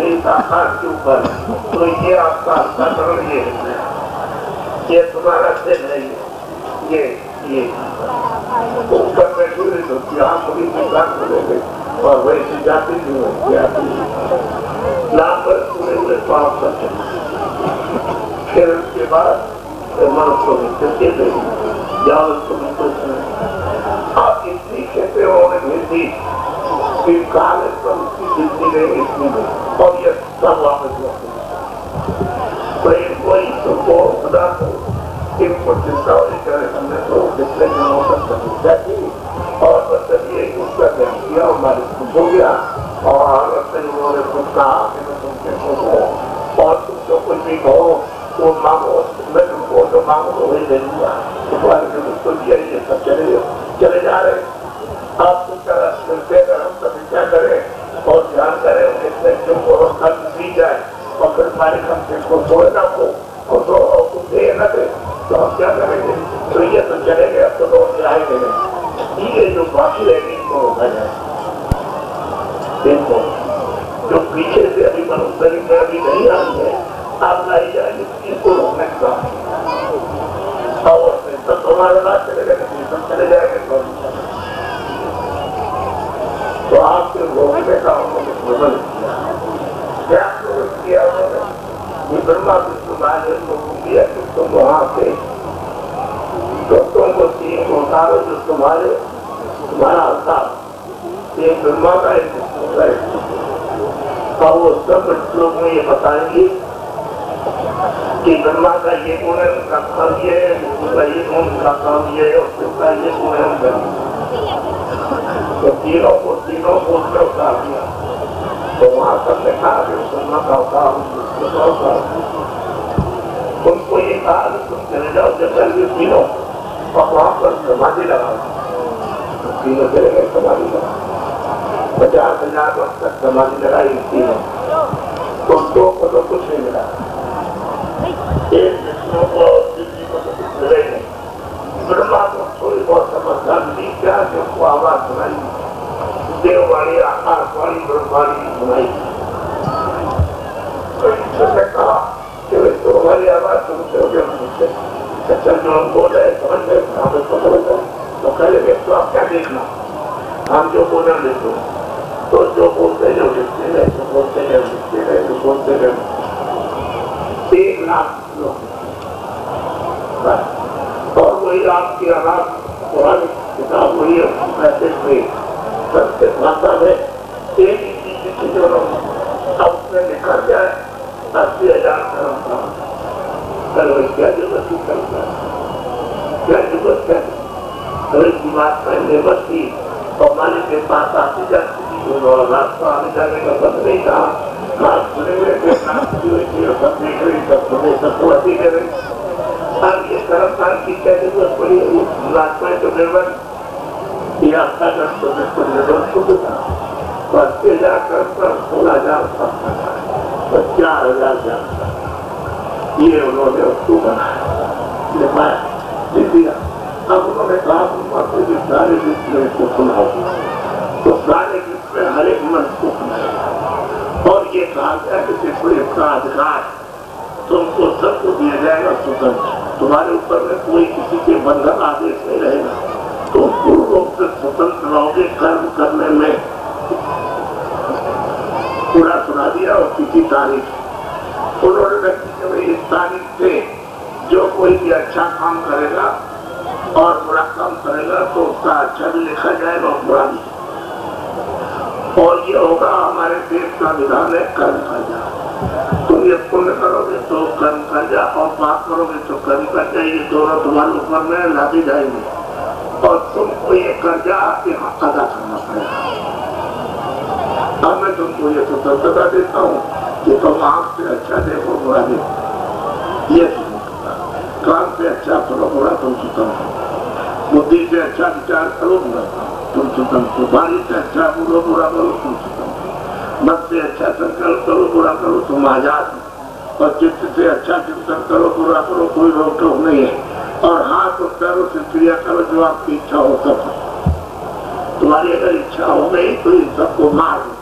इस आकाश के ऊपर, तो ये आपका अंतःकरण ये तुम्हारा सिर है, ये ऊपर बैठी हुई तो यहाँ पूरी विकास करेंगे और वैसे जाती नाम पर पूरे हुए पाप करते। फिर उसके बाद मनुष्य जाओ आप इतनी कहते उन्होंने भेजी फिर काल पर उसकी जिंदगी नहीं इसमें और ये सब वापस होते। तो वही तो खुदा को इनको चिंता करे हमने तो जितने दिनों तक समस्या की और मतलब ये उसका ध्यान किया हमारे खुश हो गया और उन्होंने खुद कहा कि मैं तुमसे खुश हूँ और तुम जो कुछ भी कहो तो मांगो, मैं तुमको जो मांगो तो वही दे दूंगा। तो दिया ये सब चले जा रहे। आप मिलते अगर हम सभी क्या करें और ध्यान करें जिसमें तुमको कर्म दी जाए और फिर हमारे कम से को छोड़ना हो और तो दे न दे तो हम क्या करेंगे? तो ये तो चले गए, अब तो लोग आएंगे नहीं। जो पीछे से अभी मनुष्य में अभी नहीं आई है, आप लाई जाए इनको रोकने का और तो तुम्हारे बात चलेगा, सब चले जाएंगे। तो आपके रोकने का उन्होंने बदल क्या किया उन्होंने, ब्रह्मा विष्णु महादेव को किया कि तुम वहां से तो तुमको तीन को उतारो जो तुम्हारा अवतार एक ब्रह्मा का एक विष्णु का एक, और वो सब लोग में ये बताएंगे कि ब्रह्मा का ये गुण है, उनका काम ये है, विष्णु का ये गुण, उनका काम ये है, और शिव का ये गुण है, उनका तो तीनों को उसने उतार दिया। तो वहां सबने कहा कि ब्रह्मा का अवतार, विष्णु का अवतार, उनको ये कहा कि तुम चले जाओ जंगल में तीनों और वहां पर समाधि लगाओ। तीनों चले गए समाधि लगा, 50,000 वर्ष तक समाधि लगाई तीनों, तो दो को तो कुछ नहीं मिला, एक विष्णु को शिव जी को तो कुछ मिले नहीं। ब्रह्मा को थोड़ी बहुत समझदार मिली क्या कि उनको आवाज सुनाई, देववाणी, आकाशवाणी, ब्रह्मवाणी सुनाई। तो ईश्वर कहा कि तुम्हारी आवाज सुनते हो क्या मुझसे, अच्छा जो हम बोल रहे समझ रहे हम इसको समझ रहे, तो कह रहे तो आप क्या देखना, हम जो बोल रहे देखो, तो जो बोलते जो लिखते रहे, जो बोलते रहे लिखते रहे, जो बोलते रहे 1 लाख लोग, और वही आपकी आवाज पुरानी किताब वही कहते हुए सबसे भाषा में एक ही चीज जो अब उसमें लिखा जाए 80,000 धर्म था, क्या जरूरत ही करता है, क्या जरूरत है, अगर की बात पहले बची और मालिक के पास आती जाती थी और रास्ता आने जाने का बंद नहीं था, हाथ खुले हुए थे, सब देख रही, सब सुने, सब वसी कर रही। अब ये कर्मकाल की क्या जरूरत पड़ी, रास्ता तो निर्बंध या आपका निर्बंध शुद्ध था, 80,000 कर्मकाल 16,000 और 4,000 जानता, ये उन्होंने उसको बनाया, दिया। अब उन्होंने कहा कि सारे विश्व में इसको सुनाओ, तो सारे विश्व में हर एक मन को सुनाया, और ये कहा गया कि देखो इसका अधिकार तुमको सबको दिया जाएगा स्वतंत्र, तुम्हारे ऊपर में कोई किसी के बंधन आदेश नहीं रहेगा, तुम पूर्ण रूप से स्वतंत्र रहोगे कर्म करने में। पूरा सुना दिया और किसी तारीख उन्होंने रखी कि भाई इस तारीख से जो कोई भी अच्छा काम करेगा और बुरा काम करेगा तो उसका अच्छा भी लिखा जाएगा और बुरा भी, और ये होगा हमारे देश का विधान है कर्म कर जा, तुम ये पुण्य करोगे तो कर्म कर जा और पाप करोगे तो कर्म कर जा, ये दोनों तुम्हारे ऊपर में लादी जाएंगे और तुमको ये कर्जा अदा करना पड़ेगा। अब मैं तुमको ये स्वतंत्रता देता हूँ कि तुम आँख से अच्छा देखो बुरा देखो, ये कान से अच्छा करो बुरा तुम स्वतंत्र, बुद्धि से अच्छा विचार करो बुरा तुम स्वतंत्र, वाणी से अच्छा बोलो बुरा करो तुम स्वतंत्र, मन से अच्छा संकल्प करो बुरा करो तुम आजाद, और चित्त से अच्छा चिंतन करो बुरा करो कोई रोक टोक नहीं है, और हाथ और पैरों से क्रिया करो जो आपकी इच्छा हो सब। तुम्हारी अगर इच्छा हो गई तो इन सबको मार दो,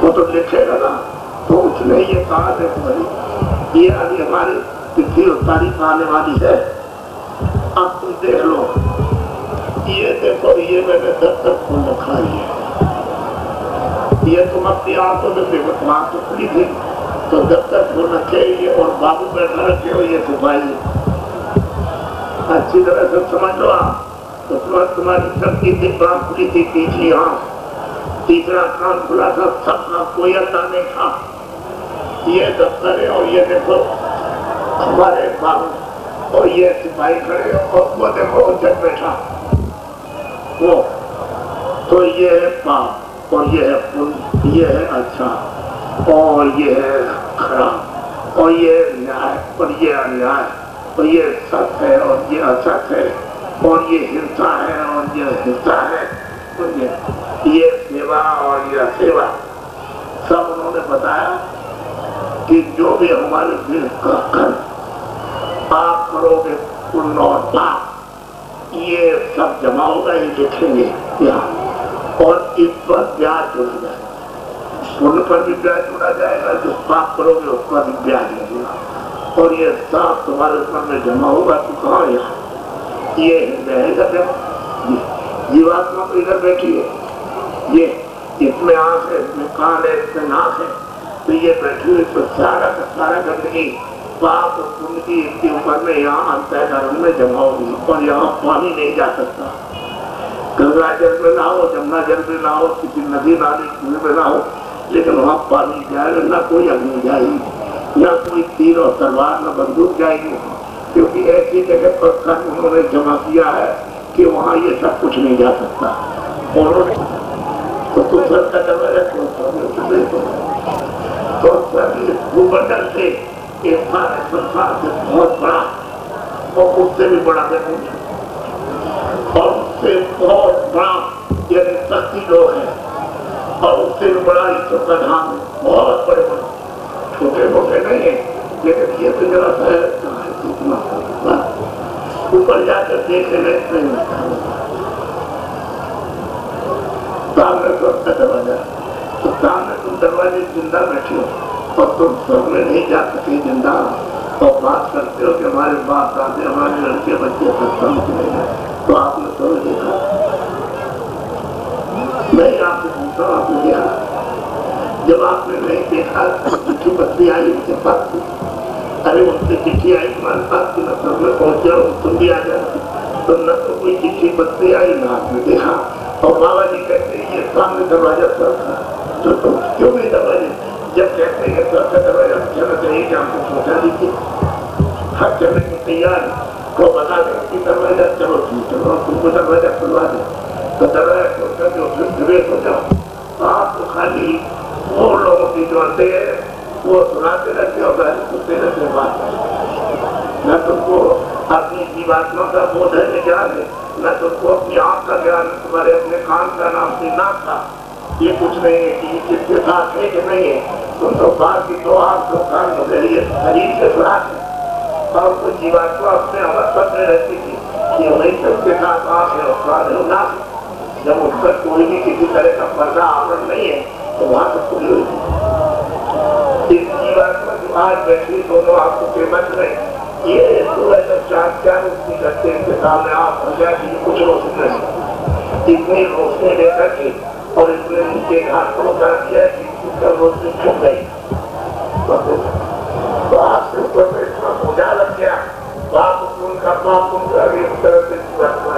वो तो लिखेगा ना, तो उसने ये कहा देखो ये अभी हमारी तिथि और तारीख आने वाली है, अब तुम देख लो, ये देखो ये मैंने दफ्तर खोल रखा है, ये तुम अपनी आंखों में देखो, तुम तो खुली थी तो दफ्तर खोल रखे ये और बाबू बैठा रखे हो ये सिपाही, अच्छी तरह से समझ लो आप, तो तुम्हारी सबकी दिमाग खुली थी, तीसरी आंख, तीसरा कान खुला था, सबका कोई अता नहीं था, ये दफ्तर है और ये देखो हमारे बाबू और ये सिपाही खड़े और वो देखो जब बैठा वो, तो ये है पाप और ये है पुण्य, ये है अच्छा और ये है खराब और ये न्याय और ये अन्याय और ये सत्य है और ये असत है और ये हिंसा है और ये हिंसा है, ये सेवा और ये असेवा, सब उन्होंने बताया कि जो भी हमारे देश का कर्म आप करोगे पुण्य और पाप ये सब जमा होगा, ये लिखेंगे यहाँ, और इस पर ब्याज जोड़ा जाएगा। पुण्य पर भी ब्याज जोड़ा जाएगा, जो पाप करोगे उस पर भी ब्याज लगेगा। और ये साफ तुम्हारे मन में जमा होगा तो कहाँ यहाँ ये हृदय जीवात्मा तो इधर बैठी है, ये इसमें आंख है, इसमें कान है, इसमें नाक है, तो ये बैठी हुई तो सारा का सारा गंदगी पाप और पुण्य की इसके ऊपर में यहाँ अंतःकरण में जमा होगी और यहाँ पानी नहीं जा सकता। गंगा जल में ना हो, जमुना जल में ना हो, किसी नदी नाली कुएं में ना हो, लेकिन वहाँ पानी जाएगा, ना कोई अग्नि जाएगी, ना कोई तीर और तलवार, न बंदूक जाएगी, क्योंकि ऐसी जगह पर कर्म उन्होंने जमा किया है कि वहाँ ये सब कुछ नहीं जा सकता। उन्होंने तो सर का दरवाजा तो भूमंडल से एक सारे संसार से बहुत बड़ा और उससे भी बड़ा देखूंगा, और उससे बहुत बड़ा यदि शक्ति लोग है, और उससे भी बड़ा ईश्वर का धाम है, बहुत बड़े बड़े, छोटे मोटे नहीं है, लेकिन ये तो जरा सा ऊपर जाकर देखने नहीं लगता। सामने सबका दरवाजा, तो सामने तुम दरवाजे जिंदा बैठे हो और तुम सब में नहीं जा सके जिंदा, और बात करते हो कि हमारे बाप दादे, हमारे लड़के बच्चे सत्संग के नहीं है, तो आपने सब देखा। मैं आपसे पूछता हूँ, आपने क्या जब आपने नहीं देखा चिट्ठी पत्री आई उनके पास, अरे उनसे चिट्ठी आई तुम्हारे पास की, न सब में पहुंच जाओ, तुम भी आ जाओ, तो न तो कोई चिट्ठी पत्री आई, न आपने देखा। और बाबा जी कहते हैं ये सामने दरवाजा सर था, तो तुम क्यों नहीं दरवाजे, जब कहते हैं सर का दरवाजा चलना चाहिए कि हमको पहुंचा दीजिए, हर चलने की तैयार को बता दें कि दरवाजा चलो ठीक चलो, तुमको दरवाजा खुलवा दे, तो दरवाजा खोलकर जो फिर प्रवेश हो जाओ। आप तो खाली वो लोगों की जो आते हैं वो सुनाते रहते हो, सुनते रहते बात, न तुमको अपनी जीवात्मा का बोध है, ज्ञान है, न तुमको अपनी आंख का ज्ञान, तुम्हारे अपने कान का नाम अपनी नाक का, ये कुछ नहीं है कि किसके साथ है कि नहीं है, तुम तो बाहर की दो आंख दो कान बदलिए शरीर से सुना है। और वो जीवात्मा अपने अवस्था में रहती थी कि वही सबके साथ आंख है और कान है नाक, जब उस पर कोई भी किसी तरह का पर्दा आवरण नहीं है तो वहां से खुली हुई थी। इस जीवात्मा जो आज बैठी दोनों आपको के बच रहे, ये चार उसकी करते इनके सामने आप समझा कि कुछ रोशनी नहीं, इतनी रोशनी लेकर के और इतने नीचे घाट को उतार किया कि इसका रोशनी छुप गई, तो आपसे ऊपर में इतना पूजा लग गया, तो आप उनका पाप उनका एक तरह से जीवात्मा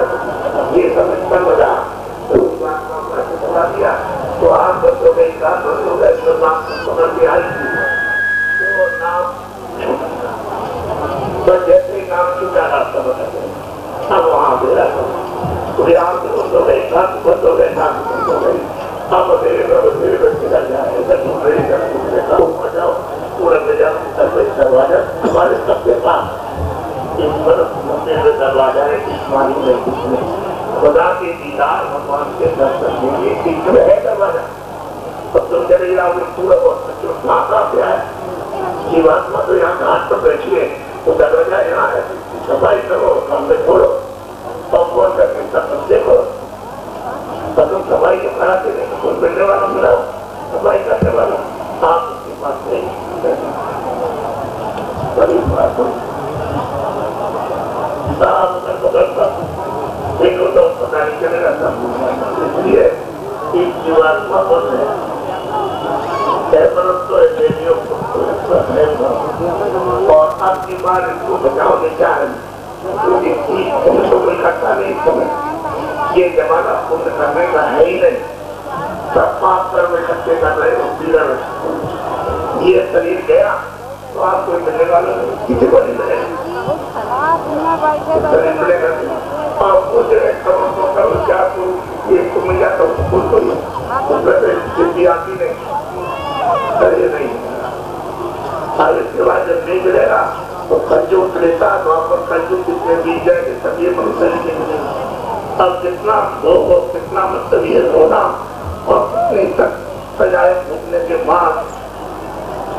ये सब इतना मजा तो जीवात्मा दिया, तो आप बच्चों का बंद हो गए, तो पकड़ के आई तो नाम तो जैसे ही नाम छूटा रास्ता बता गया, अब वहाँ मेरा पूरे आप बंद हो गए, साथ बंद हो गए, साथ बंद हो गई, अब मेरे बच्चे का जाए जाओ पूरा दरवाजा हमारे सबके पास दरवाजा है, इस्मानी में कुछ नहीं, खुदा के दीदार भगवान के दर्शन के लिए इसमें है दरवाजा। अब तुम चले जाओगे पूरा बहुत है, जीवात्मा तो यहाँ घाट पर बैठी है, तो दरवाजा यहाँ है, सफाई करो, कमरे खोलो और फोन करके सब देखो, तो तुम सफाई को कराते नहीं, कोई मिलने वाला मिला सफाई करने वाला आप उसके पास नहीं, बड़ी बात हो देखो तो पता नहीं चलेगा सब। इसलिए एक जीवात्मा बन है और आपकी बार इसको बचाओ नहीं चाह रही, क्योंकि तो कोई खट्टा नहीं समय, ये जमाना पुण्य करने का है ही नहीं, सब पाप कर्म इकट्ठे कर रहे हो पीड़ा में, ये शरीर गया तो आप कोई मिलने वाला नहीं, किसी को नहीं मिलेगा, शरीर मिलेगा और वो जगह करो तो करो, क्या करो ये तो मिल जाता हूँ तो कोई जिंदगी आती नहीं, ये नहीं। और इसके बाद जब नहीं मिलेगा तो कलयुग त्रेता द्वापर कलयुग कितने बीत जाएंगे तब ये मनुष्य नहीं मिलेगा। अब कितना भोग और कितना मतलब ये रोना और कितने तक सजाए भूखने के बाद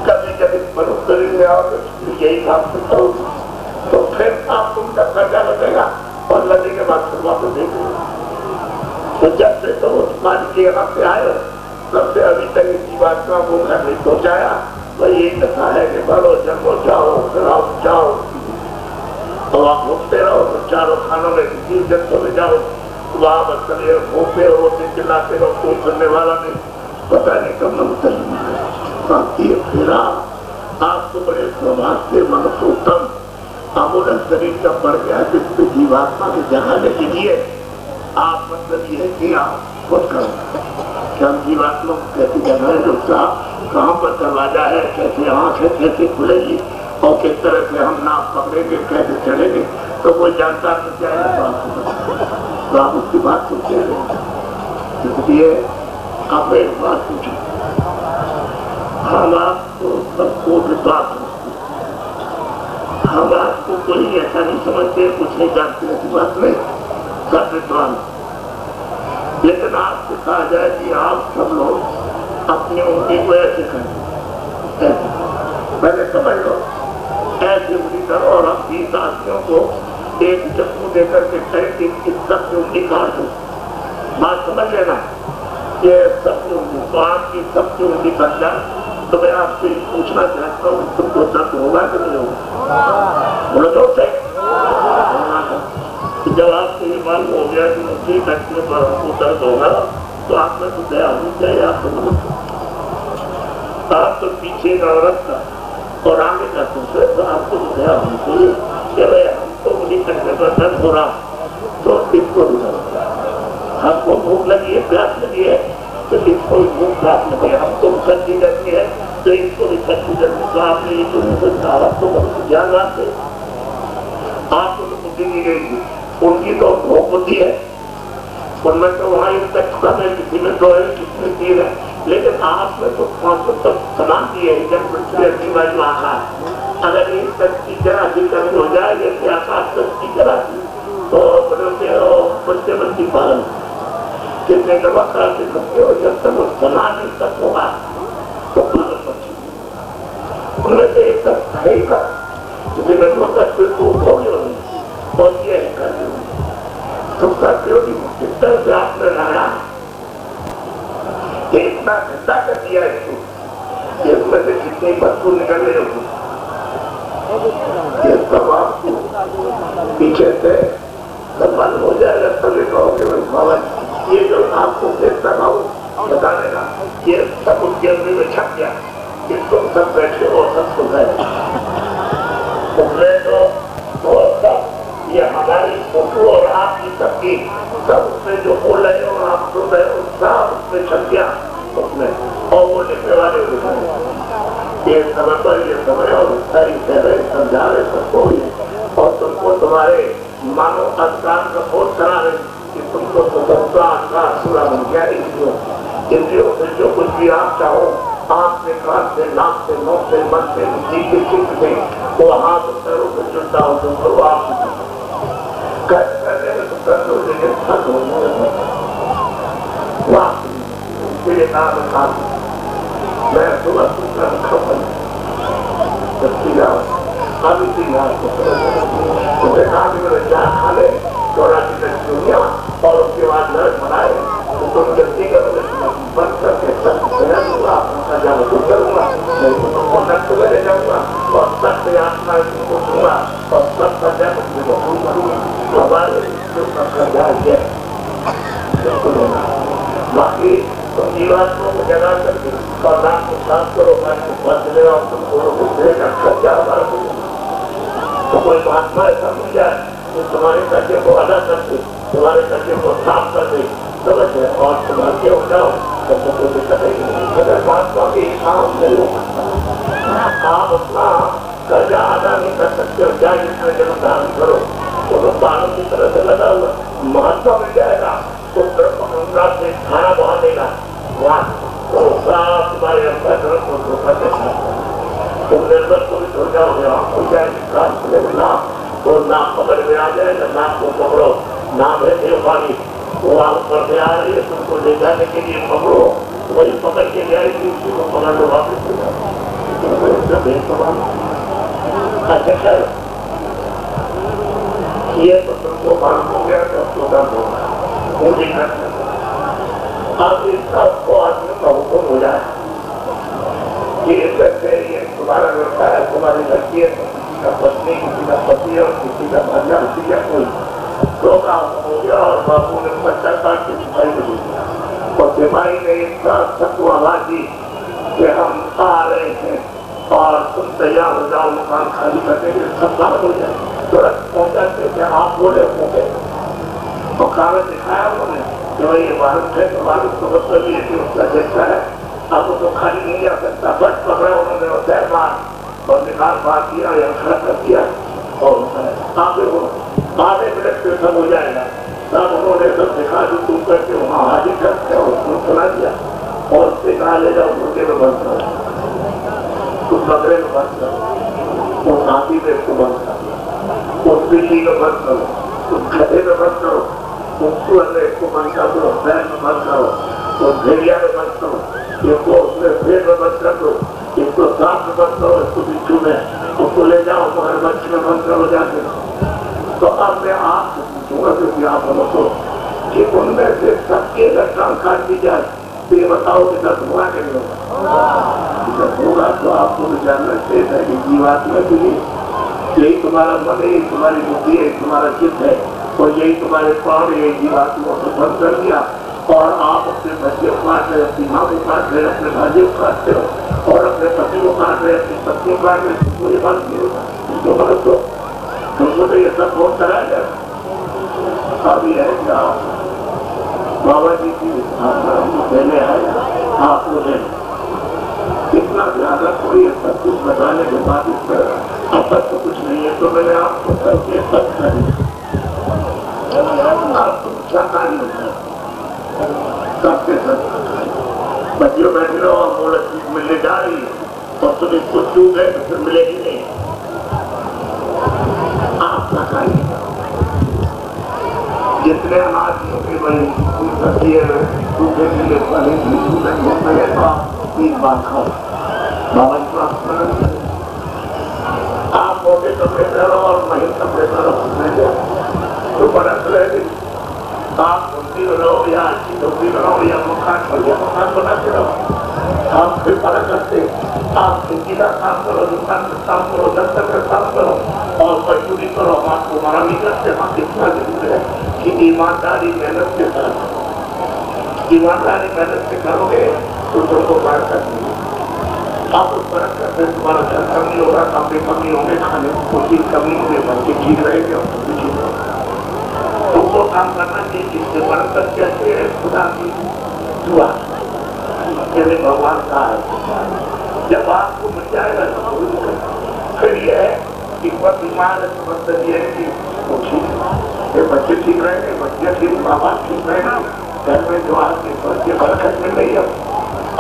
कभी कभी मनुष्य में आओ तो यही काम करता हूँ, तो फिर आप तुमका खर्चा लगेगा और लगने के बाद फिर वापस देखेंगे। तो जब से तो उस मान के यहाँ पे आए तब से अभी तक जीवात्मा को घर नहीं पहुँचाया। वही यही कथा है कि बढ़ो जन्मो जाओ फिराओ जाओ, तो आप घूमते रहो तो चारों खानों में जीव जंतु में जाओ, वहाँ बस चलिए घूमते रहो, चिल्लाते रहो, कोई सुनने वाला नहीं, पता नहीं कब मंत्र ये फिरा। आप तो बड़े सौभाग्य मनुष्य उत्तम अमूल्य शरीर का बढ़ गया जिससे जीवात्मा के जगाने के लिए आप मतलब ये कि आप खुद करो कि हम जीवात्मा को कैसे जगाए, उसका कहाँ पर दरवाजा है, कैसे आँख है, कैसे खुलेगी और किस तरह से हम नाप पकड़ेंगे, कैसे चढ़ेंगे, तो कोई जानता नहीं जाएगा। तो आप उसकी बात सुनते हैं। इसलिए आप एक बात पूछो, हम आपको सबको विश्वास हम आपको कोई ऐसा नहीं समझते, कुछ नहीं जानते, ऐसी बात नहीं, सब विद्वान। लेकिन आपसे कहा जाए कि आप सब लोग अपनी उंगली को ऐसे करें, पहले समझ लो, ऐसे उंगली करो और हम 20 आदमियों को एक चक्कू देकर के कहें कि इस सबकी उंगली काट दो। बात समझ लेना, ये सबकी उंगली तो आपकी सबकी उंगली कट जाए तो मैं आपसे पूछना चाहता हूँ तुमको दर्द होगा कि नहीं होगा? बोलो तो सही। जब आपको ये मालूम हो गया कि मुझे कटने पर हमको दर्द होगा तो आप में तो दया होनी चाहिए। आप तो पीछे का औरत का और आगे का दूसरे तो आपको तो दया होनी चाहिए कि भाई हमको मुझे कटने पर दर्द हो रहा तो इसको भी दर्द हो रहा, हमको भूख लगी है, प्यास लगी है तो इसको भी भूख प्यास लगी है, हमको सर्दी लगती है तो इसको भी सर्दी लगती है। तो आपने ये तो ध्यान रखते, आपको तो बुद्धि दी गई, उनकी तो भोग बुद्धि है, उनमें तो वहाँ एक तक है, किसी में तो है, किसी में तीर है, लेकिन आप में तो तब समान दी है। जब पृथ्वी वाली आका अगर एक तक की जरा सी कमी हो जाए जैसे आकाश तक की जरा सी तो बच्चे बच्ची पालन कितने वक्रा से सकते हो, जब तक वो समान नहीं तक होगा तो पालन बच्चे उनमें से एक तक है ही कर और ये कर तुम करते हो कि किस तरह से आपने लड़ा इतना घंटा कर दिया इसको, इसमें से कितनी वस्तु निकल रही होगी, ये सब आपको पीछे से सब मालूम हो जाएगा। तभी कहोगे भाई बाबा ये जो आपको देखता था बता देगा, ये सब उनके अंदर में छप गया, इसको सब बैठे और सब सुन रहे ये हमारी फोटो और आपकी सबकी सब उसमें जो बोल रहे और आप सुन रहे हो सब उसमें छप गया उसमें, और वो लिखने वाले ये समय पर ये समय और सारी कह समझा रहे सबको और तुमको तुम्हारे मानो अधिकार का बोध करा रहे कि तुमको स्वतंत्रता अधिकार पूरा बन गया। इंद्रियों से जो कुछ भी आप चाहो, आँख से, कान से, नाक से, नोक से, मन से, बुद्धि के चित्त से, वो हाथ पैरों से जुड़ता हो तुम करो आप करने में तो कर दो, लेकिन थक हो मेरे नाम मैं सुबह सुनकर खबर अभी क्या खा ले 84 दुनिया और उसके बाद नर्स बनाए तो तुम जल्दी करोगे बंद करके दूंगा, उनका जादू करूंगा, नहीं तो तुमको नर्स में ले जाऊंगा और सबसे आत्मा को दूंगा और सबका जादू करूंगा। हमारे बाकी तो जीवात्मा को जगा करके और रात को साफ करो, बदले और तुमको खर्चा हमारा तो कोई महात्मा ऐसा मिल जाए तो तुम्हारे कर्जे को अदा करके तुम्हारे कर्जे को साफ कर दे समझ और तुम्हारे हो जाओ तो कोई दिक्कत नहीं। अगर महात्मा के काम नहीं हो आप अपना कर्जा अदा नहीं कर सकते हो, क्या जितना जन्मदान करो तो पालन की तरह से लगा हुआ महात्मा मिल जाएगा तो गंगा से खाना बहा देगा वहाँ तो साफ तुम्हारे अंदर को धोखा देगा, तुम निर्भर को भी धो जाओगे, आपको जाएगी नाम तो नाम पकड़ में आ जाएगा, नाम को पकड़ो, नाम है देववाणी वो आप ऊपर से आ रही है, तुमको ले जाने के लिए पकड़ो, वही पकड़ के ले आएगी, उसी को पकड़ लो वापिस हो जाओ। अच्छा ये तो तुमको मालूम हो गया तो दर्द होगा, पूरी करते आप इस सबको आदमी का हुक्म हो जाए कि ये तुम्हारा लड़का है, तुम्हारी लड़की है, किसी का पत्नी, किसी का पति और किसी का भाजा, किसी का कोई तो काम हो गया और बाबू ने बच्चा काट के सिपाही को दे दिया और सिपाही ने इतना सत्वा दी कि हम आ रहे हैं और तुम तैयार हो जाओ, मकान खाली करने के सब काम हो जाए। तुरंत पहुंचाते थे आप बोले होंगे तो कागज दिखाया उन्होंने कि भाई ये भारत है, तो भारत को मतलब ये कि उसका जैसा है आपको तो खाली नहीं आ सकता। बस पकड़ा उन्होंने और मार और निकाल मार दिया या खड़ा कर दिया और आधे मिनट से सब हो जाएगा। तब उन्होंने सब दिखा दी तुम करके वहाँ हाजिर करते हो, उसको सुना दिया और उससे कहा ले जाओ मुर्गे में बंद करो, उस बकरे में बंद करो, उस हाथी में इसको बंद करो, उस बिल्ली में बंद करो, उस गधे में बंद करो, उस सुअर में इसको बंद कर दो, बैल में बंद करो, उस भेड़िया में बंद करो, इसको उसमें पेड़ में बंद कर दो, इसको सांप में बंद करो, इसको बिच्छू में, उसको ले जाओ मगरमच्छ में बंद करो जाके। तो अब मैं आपसे पूछूंगा क्योंकि आप हम तो कि उनमें से सबके अगर टांग काट दी जाए तो ये बताओ कि दर्द हुआ कि नहीं होगा? जब होगा तो आपको भी जानना चाहिए था कि जीवात्मा के लिए यही तुम्हारा मन है, यही तुम्हारी बुद्धि है, तुम्हारा चित्त है और यही तुम्हारे प्राण, यही जीवात्मा को बंद कर दिया और आप अपने बच्चे को काट रहे, अपनी माँ को काट रहे, अपने भाई को काटते हो और अपने पति को काट रहे, अपनी पत्नी को काट रहे, तुमको ये बात नहीं होता तो तुमको तो ये सब बहुत कराया जाए। अभी है क्या बाबा जी की पहले आए आप मुझे इतना ज्यादा कोई सब कुछ बताने के बाद इस तरह अब तक तो कुछ नहीं है तो मैंने आपको करके सब कर आप शाकाहारी सबसे बच्चियों बैठे रहो और बोला चीज मिलने जा रही है और तुम इसको चूक गए तो फिर मिलेगी नहीं। आप शाकाहारी जितने अनाज के बड़े सूखे मिले पहले तो आप 3 बार खाओ बाबा आप मोटे कपड़े पहनो और महीन कपड़े पहनो तो बरस रहेगी। आप धोती बनाओ या अच्छी धोती बनाओ या मकान बनाते रहो आप फिर फर्क करते आप खिड़की का काम करो, दुकान का काम करो, दफ्तर का काम करो और मजदूरी करो। आपको मना नहीं करते हम कितना जरूर है कि ईमानदारी मेहनत के साथ ईमानदारी मेहनत से करोगे तो तुमको बाहर कर देंगे। आप उस फर्क करते तुम्हारा घर कमी होगा, कपड़े कमी होंगे, खाने की कमी होंगे, बच्चे ठीक रहेंगे और तुम भी ठीक रहोगे। तुमको काम करना चाहिए जिससे बरकत कहते हैं खुदा की दुआ मेरे भगवान का है। जब आपको मिल जाएगा तो फिर यह है कि बीमार मतलब ये है कि वो ठीक है, बच्चे ठीक रहेंगे, बच्चे ठीक, माँ बाप ठीक रहेंगे, घर में जो आपके बच्चे बरकत मिल रही है।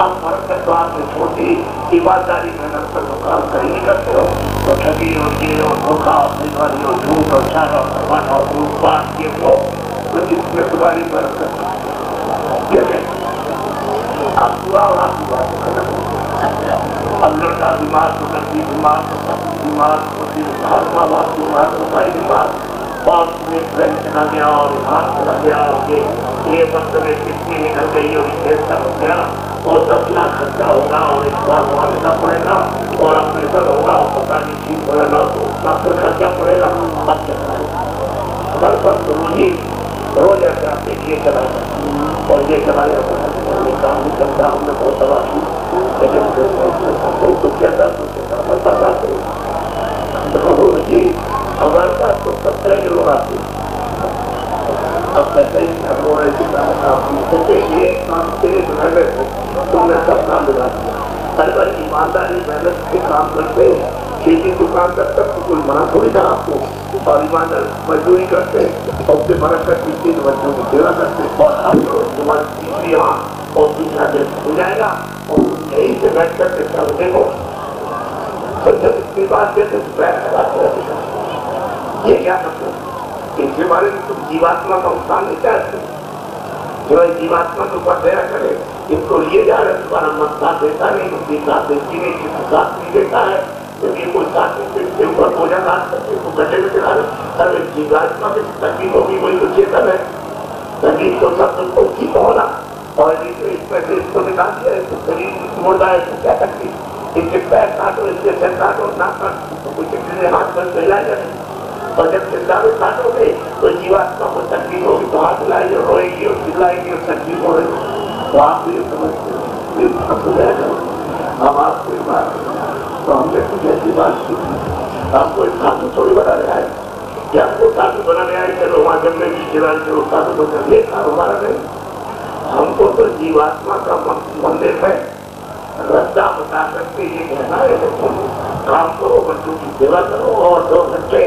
आप बरकत तो आपने छोटी ईमानदारी मेहनत पर तो काम कर ही नहीं करते हो तो ठगी और ये और धोखा और बेईमानी और झूठ और छाना और करवाना और लूटपाट ये वो तो जिसमें तुम्हारी बरकत आप दुआ और आप अब लड़का बीमार तो लड़की बीमार तो पत्नी बीमार तो माँ बाप बीमार तो भाई बीमार और तुम्हें ट्रेन चला गया और हाथ चला गया और ये मतलब कितनी निकल गई और ये सब हो गया और 10 लाख खर्चा होगा और एक बार वहाँ लेना पड़ेगा और ऑपरेशन होगा और पता नहीं ठीक पड़ेगा तो उसका फिर खर्चा पड़ेगा। हमारे पास तो रोज ऐसे आप देखिए चलाएगा और ये चलाया काम नहीं करता हमने बहुत दवा की लेकिन तो कहता जी हमारे पास तो 17 लोग आते अब कहते हैं रो रहे ये काम तेरे मेहनत है तुमने सब काम लगा दिया। अगर ईमानदारी मेहनत से काम करते खेती दुकान तक तो कोई मना थोड़ी था आपको और ईमानदार मजदूरी करते और उससे मना करती थी तो बच्चों की सेवा करते और अब तुम्हारी तीसरी यहाँ और दूसरा दिन हो जाएगा और यही से बैठ करके सब देखो तो जब इतनी बात देते तो बैठ कर ये क्या मतलब इनके बारे में तुम जीवात्मा का उत्साह नहीं चाहते जो जीवात्मा तो बदया करे इनको लिए जा रहे तुम्हारा मन साथ देता नहीं, उनकी साथ देती नहीं, किसी साथ नहीं देता है क्योंकि कोई साथ के ऊपर बोझा काट सकते तो गड्ढे में चला रहे। अरे जीवात्मा की तकलीफ होगी वही तो चेतन है, तकलीफ तो सब तुमको ठीक होना और इसमें से इसको निकाल दिया, इसको शरीर मुर्दा है तो क्या करती, इसके पैर काटो, इसके सिर काटो, नाक काटो, तो कुछ किसी हाथ पर फैलाएगा नहीं। और जब चिंतावे काटोगे तो जीवात्मा को तकलीफ होगी, तो हाथ लाएगी और रोएगी और चिल्लाएगी और तकलीफ हो रही। तो आप ये समझते हो हम आपको बात, तो हमने कुछ ऐसी बात सुनी, आपको एक साधु थोड़ी बना रहा है कि आपको साधु बनाने आए, चलो वहां जब में रिश्तेदार चलो साधु को कर ये काम हमारा नहीं। हमको तो जीवात्मा का मंदिर में रास्ता बता सकते ये कहना है, काम करो, बच्चों की सेवा करो और 2 घंटे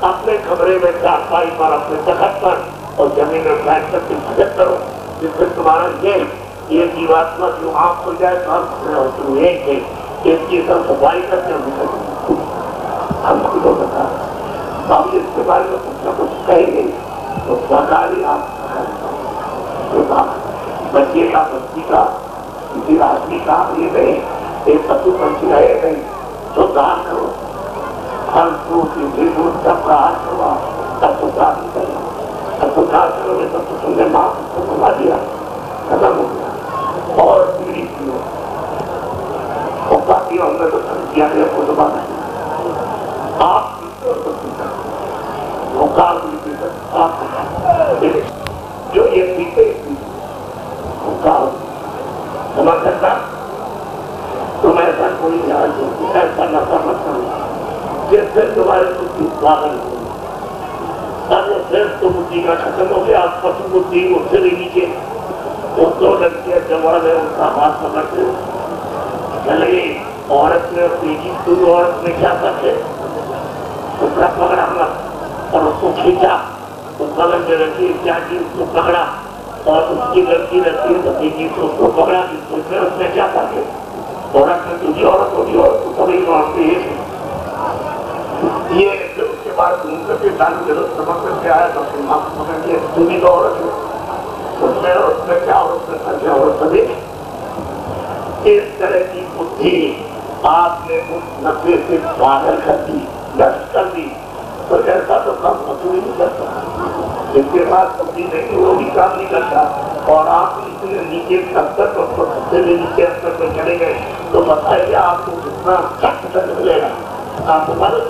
अपने कमरे में चारपाई पर अपने तखत पर और जमीन में बैठ करके भजन करो, जिससे तुम्हारा ये जीवात्मा जो आप हो जाए तो हम तुम इसकी सब सफाई करते हमको तो बता, हम इसके बारे में कुछ न कुछ कहेंगे तो सरकारी आप बच्चे का बच्ची का किसी आदमी का ये नहीं, एक पशु पंछी है नहीं, सुधार करो, फल फ्रूट दूध सब का हाथ करवा, तब सुधार नहीं करना, तब सुधार करोगे तब तो तुमने माँ को घुमा दिया, खत्म हो गया। और पीढ़ी की और बाकी हमने तो किया गया को दबाना आप जो ये पीते क्षमा करता तुम ऐसा कोई ऐसा नशा मत करो जिससे तुम्हारे बुद्धि पागल हो, अगर सिर्फ तो बुद्धि का खत्म हो गया, पशु बुद्धि उससे भी नीचे वो 2 लड़कियां जवान है, उनका हाथ पकड़ते चले औरत में तेजी तू औरत में क्या करते, उसका पकड़ा मत और उसको खींचा, उस बगल में रखी जाती उसको पकड़ा और उसकी लड़की रहती है तो तेजी से उसको पकड़ा, फिर उसमें क्या करते, औरत में तुझी औरत होगी और तो सभी मानते हैं ये उसके बाद घूम करके चालू जरूर समझ करके आया तो फिर माँ को पकड़ के तुम भी तो औरत हो, उसमें क्या औरत और सभी इस तरह की बुद्धि आपने उस नशे से पागल कर दी, नष्ट कर दी, तो ऐसा तो काम पशु नहीं करता, जिसके पास बुद्धि नहीं वो भी काम नहीं करता। और आप इतने नीचे स्तर पर सबसे भी नीचे स्तर पर चले गए तो बताइए आपको कितना सख्त दंड मिलेगा। आपको मालूम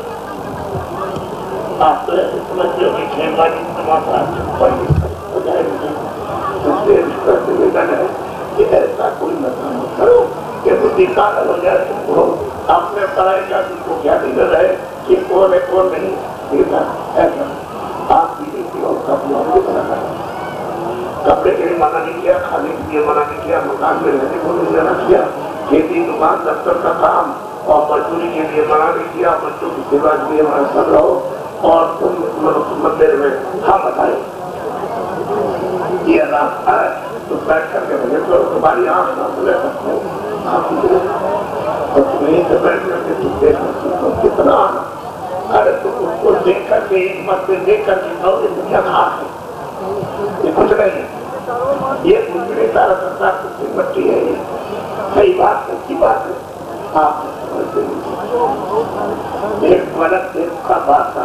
आप तो ऐसे समझते हो कि 6 बारी समाचार हो जाएगा, उससे निवेदन है कि ऐसा कोई नशा मत करो कि बुद्धि पागल हो जाए, तुमको आपने पढ़ाई का तुमको क्या नहीं कर रहे कि कौन है कौन नहीं, ऐसा आप भी और कपड़े के लिए मना नहीं किया, खाने के लिए मना नहीं किया, मकान में रहने को नहीं मना किया, खेती दुकान दफ्तर का काम और मजदूरी के लिए मना नहीं किया, बच्चों की सेवा के लिए मना कर रहो और तुम मंदिर में हाँ बताए ये रास्ता है तो बैठ करके भजन करो, तुम्हारी आंख ना खुले सकते और तुम्हें से बैठ करके तुम देख सकते हो कितना, अरे तुम उसको देख करके एक मत से देख करके कहो ये दुनिया खास है, ये कुछ नहीं है, ये कुछ नहीं, सारा संसार कुछ मट्टी है, ये सही बात सच्ची बात है। आप एक गलत देश का बात था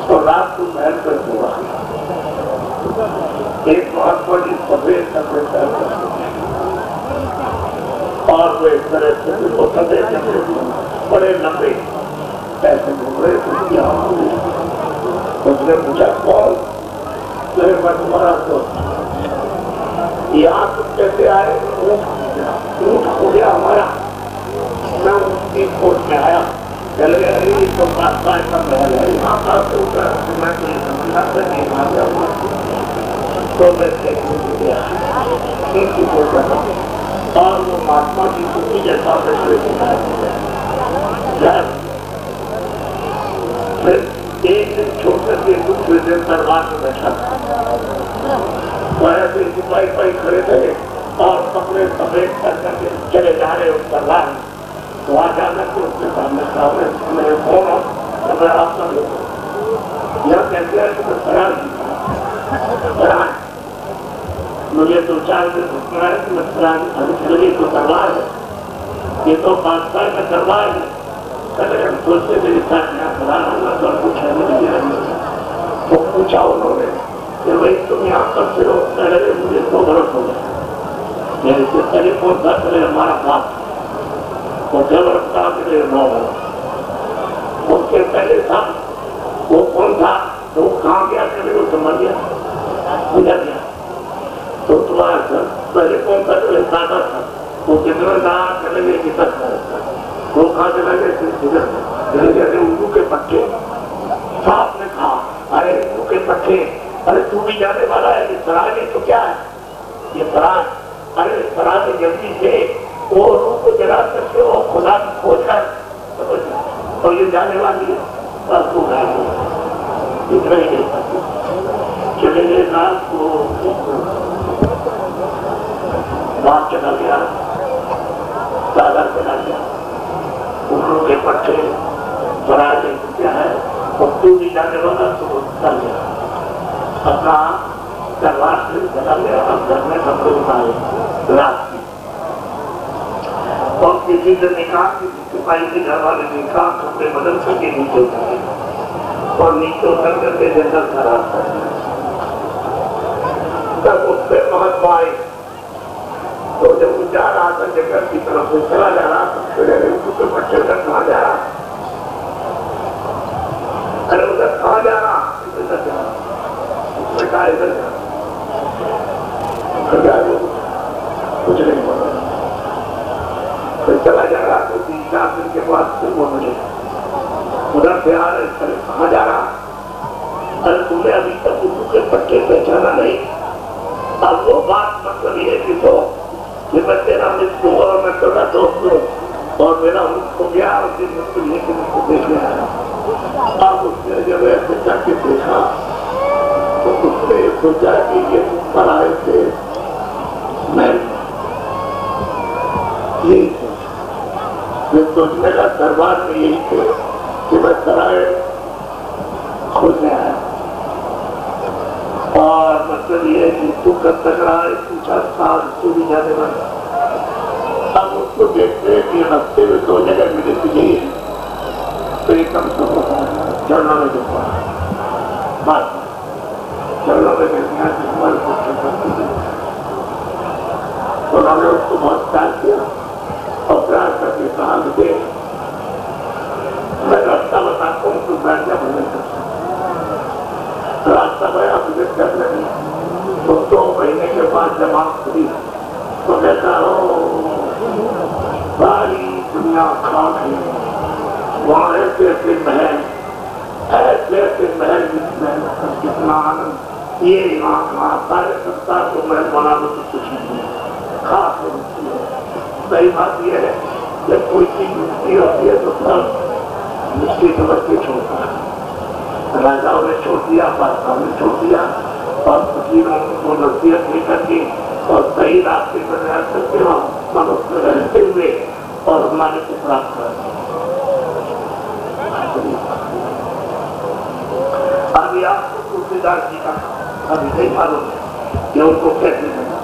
तो रात को महल पर हुआ एक बहुत बड़ी सफेद और वो इस तरह से वो सफेद बड़े लंबे पैसे घूम रहे थे, उसने पूछा कौन, मेरे मैं तुम्हारा दोस्त, यहाँ तुम कैसे आए, ऊँट हो गया हमारा, मैं उसकी खोज में आया, चल गया तो बात कर महल है यहाँ का तो मैं तो ये समझा था नहीं आ गया तो मैं गया और वो महात्मा की कुटी जैसा फिर एक दिन छोड़ करके दूसरे दिन दरबार में बैठा तो ऐसे सिपाही पाई खड़े थे और कपड़े सफेद कर करके चले जा रहे उस दरबार में, तो आ जाकर के उसके सामने सामने मेरे फोन तो मैं आपका यह कहते हैं कि मैं मुझे 2-4 दिन रुकना है कि मैं तो दरबार है, ये तो 5 साल का दरबार है, कल हम सोचते मेरे साथ यहाँ फराना तो पूछा नहीं, तो पूछा उन्होंने कि भाई तुम यहाँ कब से हो? पहले मुझे 2 बरस हो गए, मेरे से पहले कौन था? पहले हमारा बाप और 6 बरस था, मेरे 9 बरस। उसके पहले था वो कौन था? तो कहाँ गया? चले वो समझ गया, गुजर गया। तो तुम्हारा सर पहले कौन था? पहले दादा था, वो कितना दादा चले गए कितना वो कहा चला गया? चले गए उर्दू के पट्टे। साहब ने कहा अरे उर्दू के पट्टे, अरे तू भी जाने वाला है? ये सराय नहीं तो क्या है ये सराय? अरे सराय में जल्दी से वो रूह को जला सकते हो, खुदा को खोज कर, और ये जाने वाली है इतना ही नहीं चले गए। रात को बाप चला गया, दादा चला गया, उर्दू के पट्टे सराय में क्या है, और तू भी जाने वाला तो चल गया, अपना दरबार से चला गया। अब घर में कपड़े उठाए रात की, और किसी से निकाह, किसी सिपाही के घर वाले ने कहा कपड़े बदल करके नीचे उतारे, और नीचे उतर करके जंगल का रास्ता तब उससे महात्मा आए। तो जब वो जा रहा था जंगल की तरफ से चला जा रहा था, तो बच्चे उधर कहाँ जा रहा? अरे उधर कहाँ जा रहा? इधर जा रहा। बेटा इधर जा, कुछ नहीं बोला। फिर चला जा रहा तो 3-4 दिन के बाद फिर वो मिले, उधर से आ रहे, कहाँ जा रहा? अरे तुमने अभी तक उर्दू के पट्टे पहचाना नहीं? अब वो बात मतलब ये थी तो कि मैं तेरा मित्र हूँ और मैं तेरा दोस्त हूँ, और मेरा मुझको गया और फिर मुझको लेके मुझको देखने आया। अब उसने जब ऐसे जाके देखा तो उसने सोचा कि ये ऊपर आए थे, मैं यही मैं सोचने का दरबार में यही थे कि मैं सराय खोजने आया, और मतलब ये कि तू कब तक रहा है? पूछा साल तू भी जाने वाला। अब उसको देखते हैं कि हफ्ते में 2 जगह मिले तो यही है, तो एक कम से चरणों में देखा बात चरणों में देखना तो उन्होंने उसको बहुत प्यार किया और प्यार करके कहा मुझे मैं रास्ता बताता हूँ तो बैठ जा बने रास्ता गया मुझे कर लगी। तो 2 महीने के बाद जमात खुली तो कहता हो सारी दुनिया खाक है, वहाँ ऐसे ऐसे महल जिसमें कितना आनंद, ये यहाँ सारे संसार को महल बना दो तो कुछ नहीं खास होती है। सही बात यह है जब कोई चीज मिट्टी होती है तो सब मिट्टी समझ के छोड़ता है। राजाओं ने छोड़ दिया, बादशाह ने छोड़ दिया, और फकीरों को नसीहत लेकर के और सही रास्ते पर रह सकते हो मनुष्य रहते हुए और हमारे को प्राप्त कर। अभी आपको तुलसीदास जी का अभी नहीं मालूम है कि उनको कैसे बना।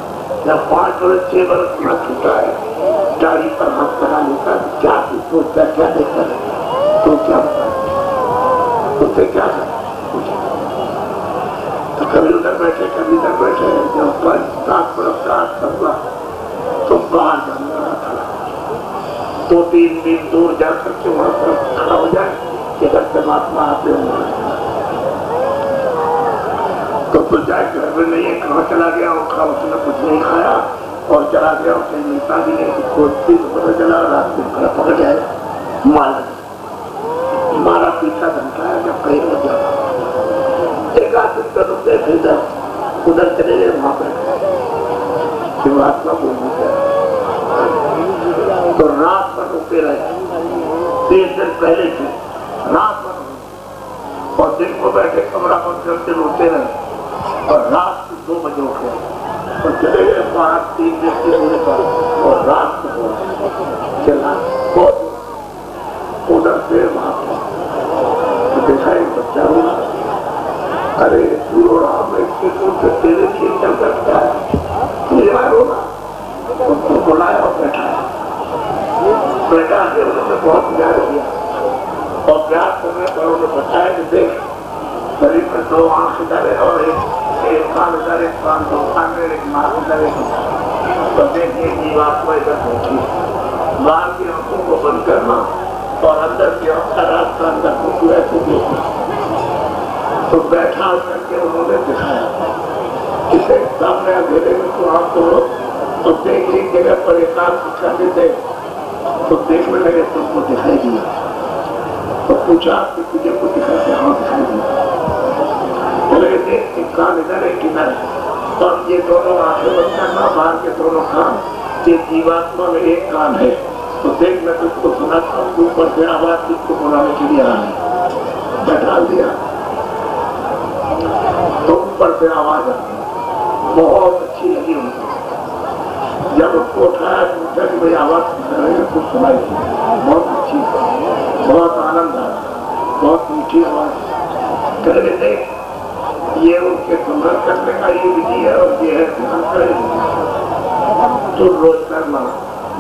जब 5 वर्ष 6 वर्ष न छूटा है, गाड़ी पर हाथ बना लेता है, क्या सोचता है, क्या देखता है, तो क्या बता उससे क्या है? तो कभी उधर बैठे कभी इधर बैठे, जब 5-7 वर्ष का हुआ तो बाहर जाना था, 2-3 दिन दूर जाकर के वहां पर खड़ा हो जाए कि अगर परमात्मा आते होंगे तो जाए घर में नहीं है, कहाँ चला गया और खा उसने कुछ नहीं खाया और चला गया, उसने मिलता भी नहीं, खोजती तो पता चला रात में खड़ा पकड़ जाए मारा पीछा धमकाया जब कहीं हो जाए एक आदमी कर उधर चले गए, वहां पर शिवात्मा बोलने गया तो रात पर रुके रहे, 3 दिन पहले थे रात पर, और दिन को बैठे कमरा बंद करके रोते रहे और रात को 2 बजे उठे और चले गए बाहर 3 दिन के दूरी पर, और रात को चला उधर से वहां तो देखा एक बच्चा हुआ, अरे तू रो रहा, मैं तेरे लिए चल सकता है, तू यहाँ रोना, उसको बुलाया और बैठाया, बैठा के उन्होंने बहुत प्यार किया और प्यार करने पर उन्होंने बताया कि देख शरीर में 2 आंख डाले और एक कान इधर एक कान दो कान में एक नाक इधर एक तो देखिए जीवात्मा इधर होती है। बाहर की आंखों को बंद करना और अंदर की आंखों रास्ता अंदर को ऐसे देखना। तो बैठा करके उन्होंने दिखाया इसे सामने अंधेरे में तो आप तो देख एक जगह पर एकांत करते थे तो देखने लगे तुमको दिखाई दिया तो पूछा कि तुझे को दिखाई दिया? हाँ दिखाई दिया। लगे देख एक कान इधर एक किधर और ये दोनों आंखें बंद करना बाहर के दोनों कान ये जीवात्मा में एक कान है तो देख मैं तुझको सुनाता हूँ ऊपर से आवाज तुझको बुलाने के लिए आ रही बैठा दिया तो ऊपर से आवाज आई बहुत अच्छी लगी उनको। जब उसको उठाया पूछा कि भाई आवाज कुछ सुनाई थी बहुत अच्छी बहुत आनंद आया बहुत मीठी आवाज कर देते ये उनके सुंदर करने का ये विधि है और ये है ध्यान करें तो रोज करना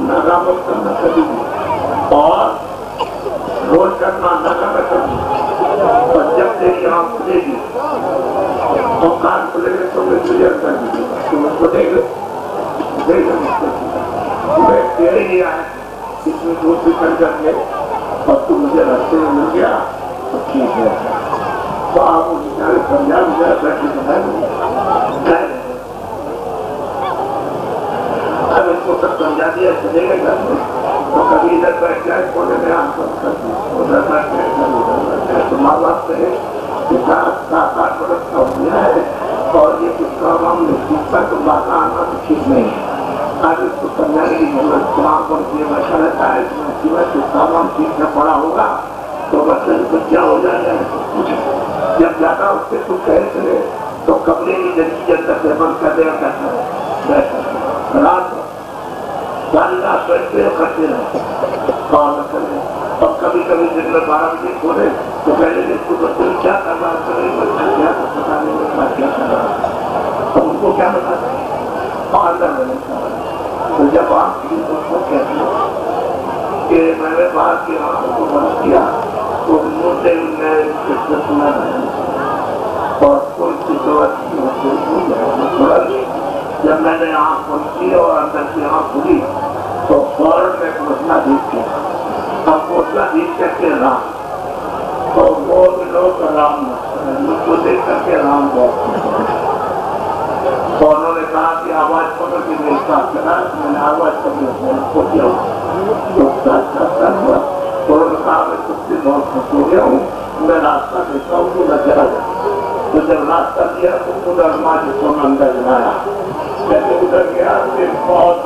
नागामत करना कभी भी और रोज करना नागामत करना और जब तेरी आँख खुलेगी और कान खुलेंगे तो मैं तुझे कर दीजिए तुम उसको देख मैं तेरे लिए आया इसमें दूर से कर करके और तू मुझे रास्ते में मिल गया तो ठीक है तो आप मुझे समझा मुझे बैठे अब इसको सब समझा दिया चलेगा घर में तो कभी इधर बैठ जाए कोने में आंसर कर उधर बैठ जाए तो माँ बाप कहे कि 7-8 बरस का हो गया है और ये कुछ काम हम नहीं सीखता तो बात आना तो ठीक नहीं है आज इसको समझाने की जरूरत वहाँ पर ये बैठा रहता है कुछ काम हम ठीक से पड़ा होगा तो बच्चे को क्या हो जाएगा जब ज्यादा उससे कुछ कहे चले तो कपड़े की जल्दी जल्द से बंद कर देगा रात सारी रात बैठते करते रहे और कभी कभी दिन में 12 बजे खोले तो पहले इसको बच्चे क्या करना क्या पता नहीं क्या करना तो उनको क्या बताते और अंदर तो जब आप उसको कहते हैं कि मैंने बाहर की आंखों को बंद किया तो मुद्दे में सुना और कोई जब मैंने आँख बंद की और अंदर की आँख खुली तो फौरन में घोषणा दीप किया अब घोषणा दीप करके राम तो वो लोग राम मुझको देख करके राम बहुत तो उन्होंने कहा कि आवाज पकड़ के मेरे साथ करा मैंने आवाज पकड़ को दिया उन्होंने कहा मैं तुझसे बहुत खुश हो गया हूँ मैं रास्ता देखता हूँ तो मैं चला जाऊँ तो जब रास्ता दिया तो उधर माँ जिसको अंदर जलाया जैसे उधर गया बहुत